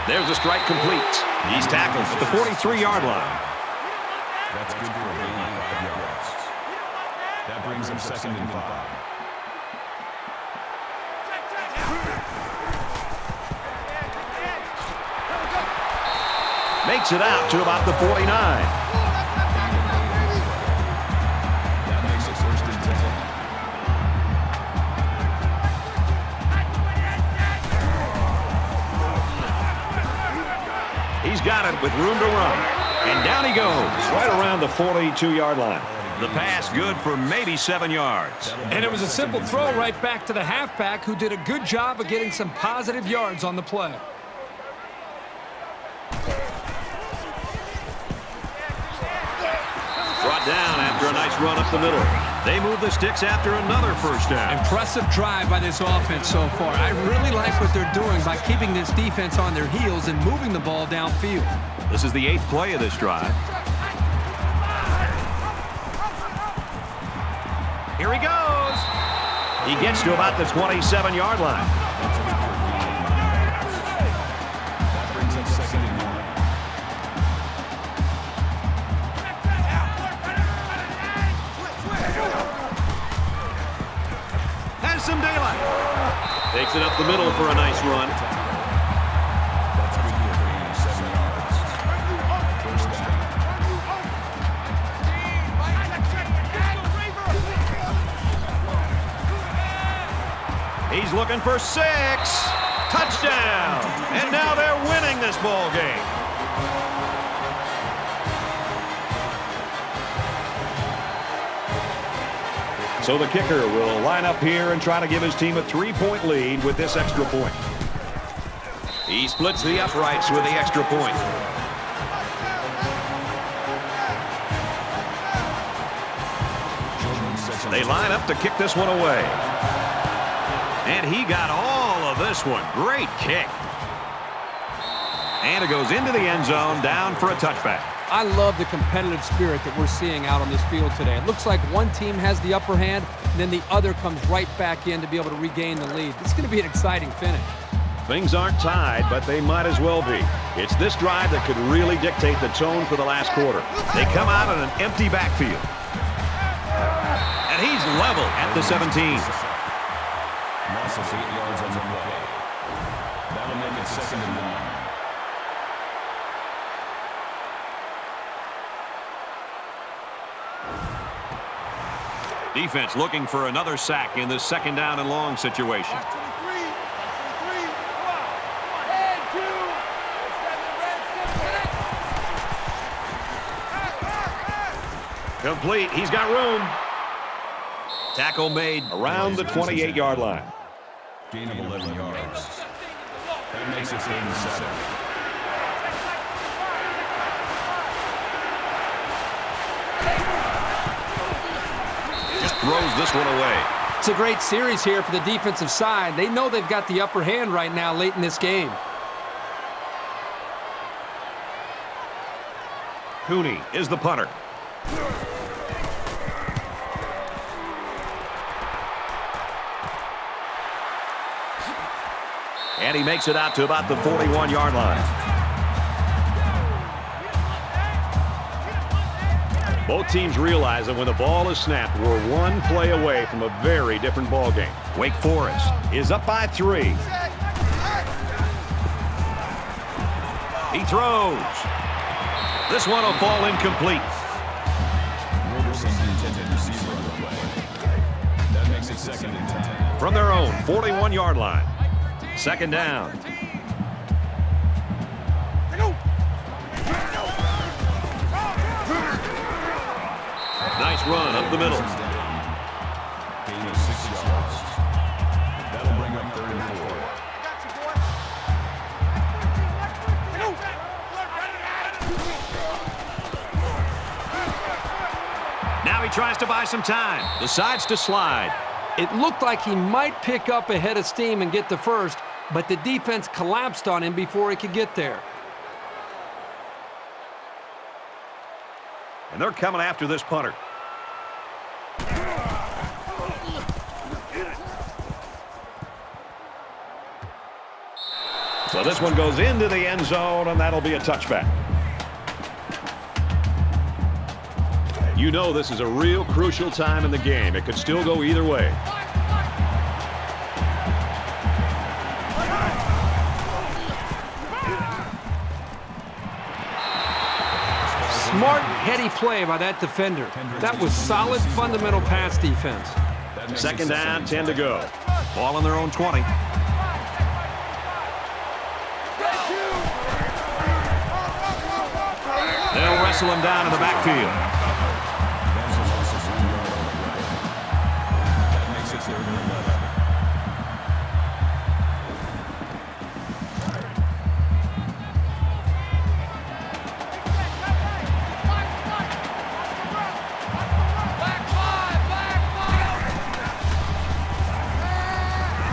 [SPEAKER 2] There's a strike complete. He's tackled at the 43-yard line.
[SPEAKER 6] That's good for a gain of 5 yards. That brings him 2nd and 5.
[SPEAKER 2] Makes it out to about the 49.
[SPEAKER 6] That makes it 1st and
[SPEAKER 2] 10. He's got it with room to run. And down he goes, right around the 42-yard line. The pass good for maybe 7 yards.
[SPEAKER 4] And it was a simple throw right back to the halfback, who did a good job of getting some positive yards on the play.
[SPEAKER 2] Brought down after a nice run up the middle. They move the sticks after another first down.
[SPEAKER 4] Impressive drive by this offense so far. I really like what they're doing by keeping this defense on their heels and moving the ball downfield.
[SPEAKER 2] This is the 8th play of this drive. Here he goes. He gets to about the 27-yard line.
[SPEAKER 6] That brings up 2nd and 1.
[SPEAKER 2] Takes it up the middle for a nice run.
[SPEAKER 6] That's good for a gain of 7 yards. First down.
[SPEAKER 2] He's looking for 6. Touchdown! And now they're winning this ball game. So the kicker will line up here and try to give his team a 3-point lead with this extra point. He splits the uprights with the extra point. They line up to kick this one away. And he got all of this one. Great kick. And it goes into the end zone, down for a touchback.
[SPEAKER 4] I love the competitive spirit that we're seeing out on this field today. It looks like one team has the upper hand, and then the other comes right back in to be able to regain the lead. It's going to be an exciting finish.
[SPEAKER 2] Things aren't tied, but they might as well be. It's this drive that could really dictate the tone for the last quarter. They come out on an empty backfield. And he's level at the 17.
[SPEAKER 6] Loss of 8 yards on the play. That'll make it 2nd and 9.
[SPEAKER 2] Defense looking for another sack in this 2nd down and long situation. Complete. He's got room. Tackle made around the 28-yard line.
[SPEAKER 6] Gain of 11 yards. That makes it 3rd and 7.
[SPEAKER 2] Just throws this one away.
[SPEAKER 4] It's a great series here for the defensive side. They know they've got the upper hand right now late in this game.
[SPEAKER 2] Cooney is the punter. And he makes it out to about the 41-yard line. Both teams realize that when the ball is snapped, we're one play away from a very different ball game. Wake Forest is up by 3. He throws. This one will fall incomplete.
[SPEAKER 6] That makes it 2nd and 10.
[SPEAKER 2] From their own 41-yard line. 2nd down. Nice run up the middle.
[SPEAKER 6] Gain of 6 yards. That'll bring up 3rd and 4.
[SPEAKER 2] Now he tries to buy some time. Decides to slide.
[SPEAKER 4] It looked like he might pick up a head of steam and get the first, but the defense collapsed on him before he could get there.
[SPEAKER 2] And they're coming after this punter. So this one goes into the end zone, and that'll be a touchback. You know this is a real crucial time in the game. It could still go either way.
[SPEAKER 4] Smart, heady play by that defender. That was solid, fundamental pass defense.
[SPEAKER 2] 2nd down, 10 to go. Ball on their own 20. They'll wrestle him down in the backfield.
[SPEAKER 6] That makes it 3rd and 11.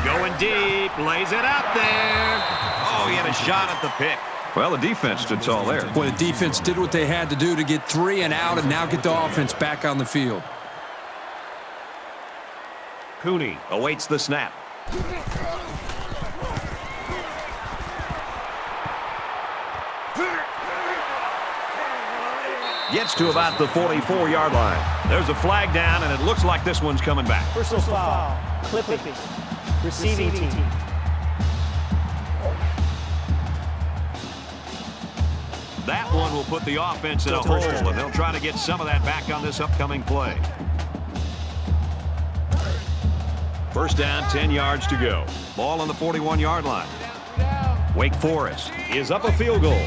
[SPEAKER 2] Going deep, lays it out there. Oh, he had a shot at the pick. Well, the defense stood tall there.
[SPEAKER 5] Boy, the defense did what they had to do to get 3 and out and now get the offense back on the field.
[SPEAKER 2] Cooney awaits the snap. Gets to about the 44-yard line. There's a flag down, and it looks like this one's coming back.
[SPEAKER 8] Personal foul. Clipping. Receiving team.
[SPEAKER 2] That one will put the offense in a hole, and they'll try to get some of that back on this upcoming play. First down, 10 yards to go. Ball on the 41-yard line. Wake Forest is up a field goal.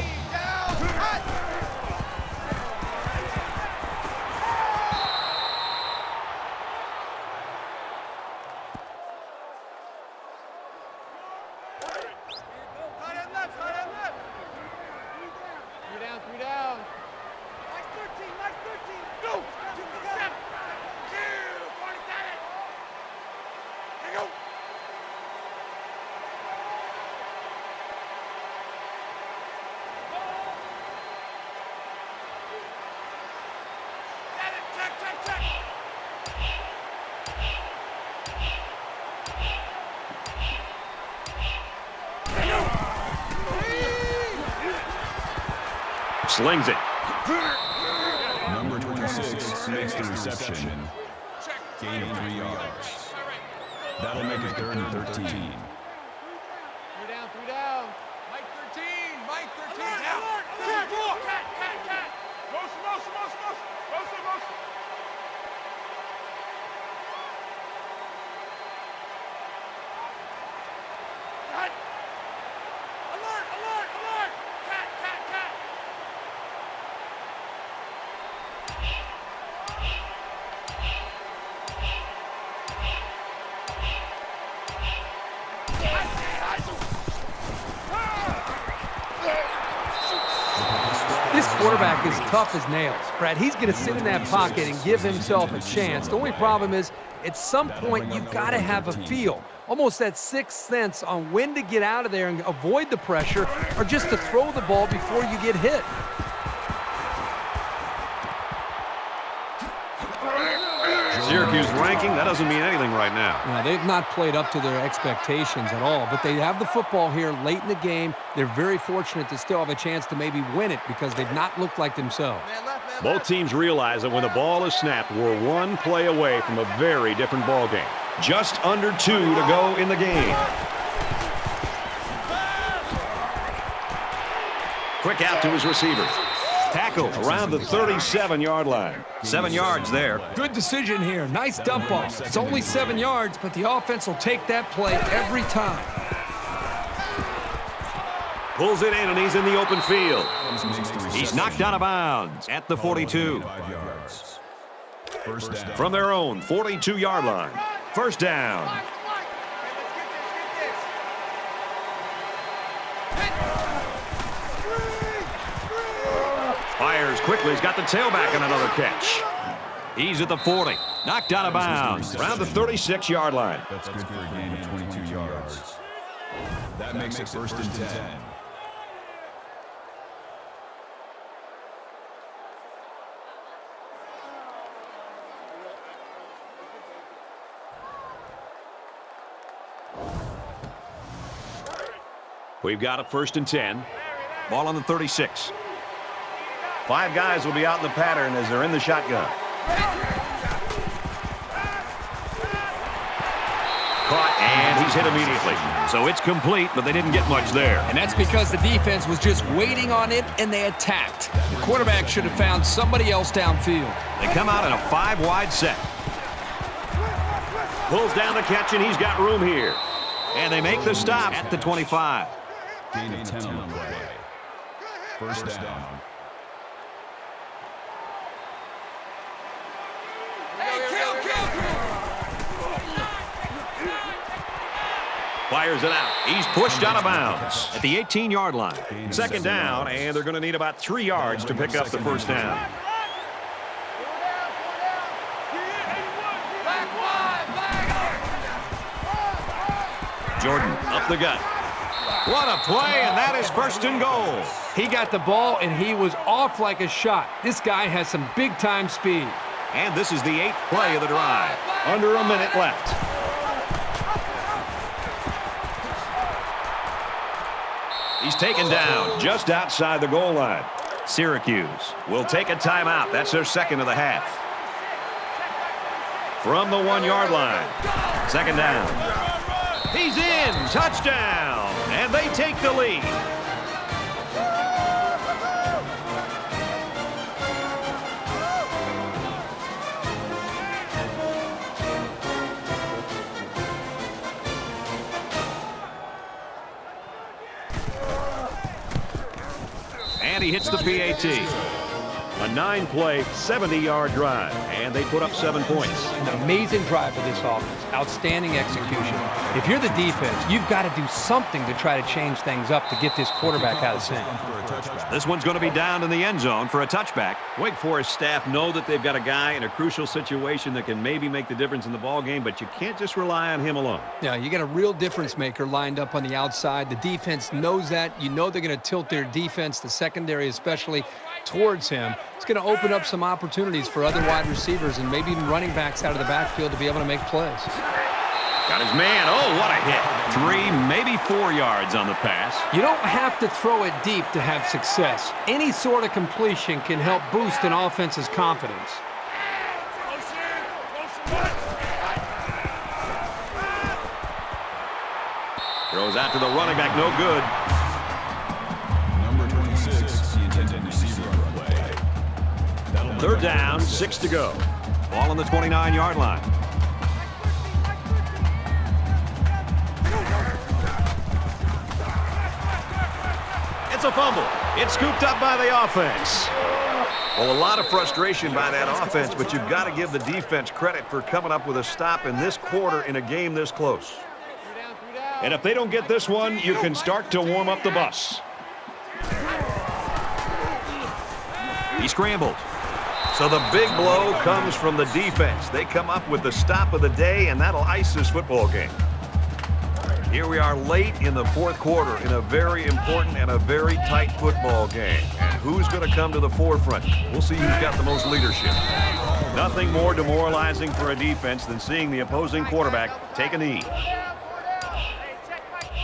[SPEAKER 2] Slings it.
[SPEAKER 6] Number 26 makes the reception. Gain of 3 yards. That'll make it 3rd and 13.
[SPEAKER 7] 3 down. Mike 13. Mike 13. Now. Cat. Motion. Alert. Cat.
[SPEAKER 4] This quarterback is tough as nails, Brad. He's going to sit in that pocket and give himself a chance. The only problem is, at some point, you've got to have a feel, almost that sixth sense on when to get out of there and avoid the pressure, or just to throw the ball before you get hit.
[SPEAKER 2] Syracuse ranking, that doesn't mean anything right now.
[SPEAKER 4] Now, they've not played up to their expectations at all, but they have the football here late in the game. They're very fortunate to still have a chance to maybe win it because they've not looked like themselves.
[SPEAKER 2] Both teams realize that when the ball is snapped, we're one play away from a very different ball game. Just under 2 to go in the game. Quick out to his receivers. Tackle around the 37-yard line. 7 yards there.
[SPEAKER 4] Good decision here. Nice dump off. It's only 7 yards, but the offense will take that play every time.
[SPEAKER 2] Pulls it in, and he's in the open field. He's knocked out of bounds at the 42. From their own 42-yard line. First down. Fires quickly. He's got the tailback on another catch. He's at the 40. Knocked out of bounds. Around the 36-yard line.
[SPEAKER 6] That's good for a gain of 22 yards. That makes it 1st and 10.
[SPEAKER 2] We've got a 1st and 10. Ball on the 36. 5 guys will be out in the pattern as they're in the shotgun. Caught, and he's hit immediately. So it's complete, but they didn't get much there.
[SPEAKER 4] And that's because the defense was just waiting on it, and they attacked. The quarterback should have found somebody else downfield.
[SPEAKER 2] They come out in a 5-wide set. Pulls down the catch, and he's got room here. And they make the stop at the 25.
[SPEAKER 6] Gain of 10 on the play. First down.
[SPEAKER 2] Fires it out. He's pushed out of bounds at the 18-yard line. 2nd down, and they're going to need about 3 yards to pick up the first down. Jordan up the gut. What a play, and that is 1st and goal.
[SPEAKER 4] He got the ball, and he was off like a shot. This guy has some big-time speed.
[SPEAKER 2] And this is the 8th play of the drive. Under a minute left. He's taken down just outside the goal line. Syracuse will take a timeout. That's their 2nd of the half. From the 1-yard line. 2nd down. He's in. Touchdown. And they take the lead. And he hits the PAT. A 9-play, 70-yard drive, and they put up 7 points.
[SPEAKER 4] An amazing drive for this offense. Outstanding execution. If you're the defense, you've got to do something to try to change things up to get this quarterback out of sync.
[SPEAKER 2] This one's going to be down in the end zone for a touchback. Wake Forest staff know that they've got a guy in a crucial situation that can maybe make the difference in the ball game, but you can't just rely on him alone.
[SPEAKER 4] Yeah, you got a real difference maker lined up on the outside. The defense knows that. You know they're going to tilt their defense, the secondary especially, towards him. It's going to open up some opportunities for other wide receivers and maybe even running backs out of the backfield to be able to make plays.
[SPEAKER 2] Got his man. Oh, what a hit. 3, maybe 4 yards on the pass.
[SPEAKER 4] You don't have to throw it deep to have success. Any sort of completion can help boost an offense's confidence.
[SPEAKER 2] Throws out to the running back. No good.
[SPEAKER 6] Number 26, the intended receiver on the play.
[SPEAKER 2] Third down, 6 to go. Ball on the 29-yard line. It's a fumble. It's scooped up by the offense. Well, a lot of frustration by that offense, but you've got to give the defense credit for coming up with a stop in this quarter in a game this close. And if they don't get this one, you can start to warm up the bus. He scrambled. So the big blow comes from the defense. They come up with the stop of the day, and that'll ice this football game. Here we are late in the fourth quarter in a very important and a very tight football game. And who's going to come to the forefront? We'll see who's got the most leadership. Nothing more demoralizing for a defense than seeing the opposing quarterback take a knee.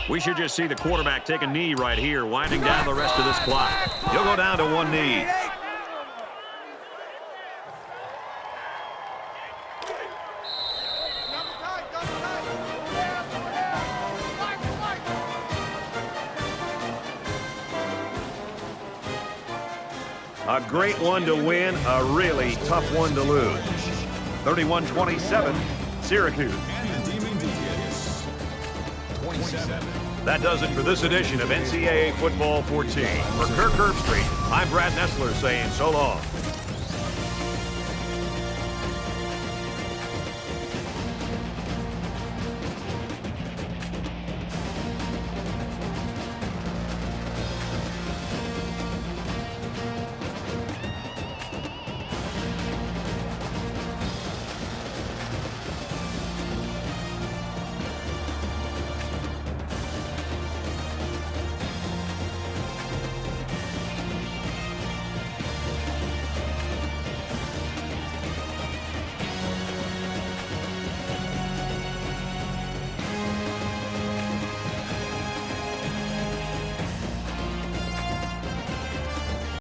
[SPEAKER 2] We should just see the quarterback take a knee right here, winding down the rest of this clock. He'll go down to one knee. A great one to win, a really tough one to lose. 31-27, Syracuse. That does it for this edition of NCAA Football 14. For Kirk Herbstreit, I'm Brad Nessler saying so long.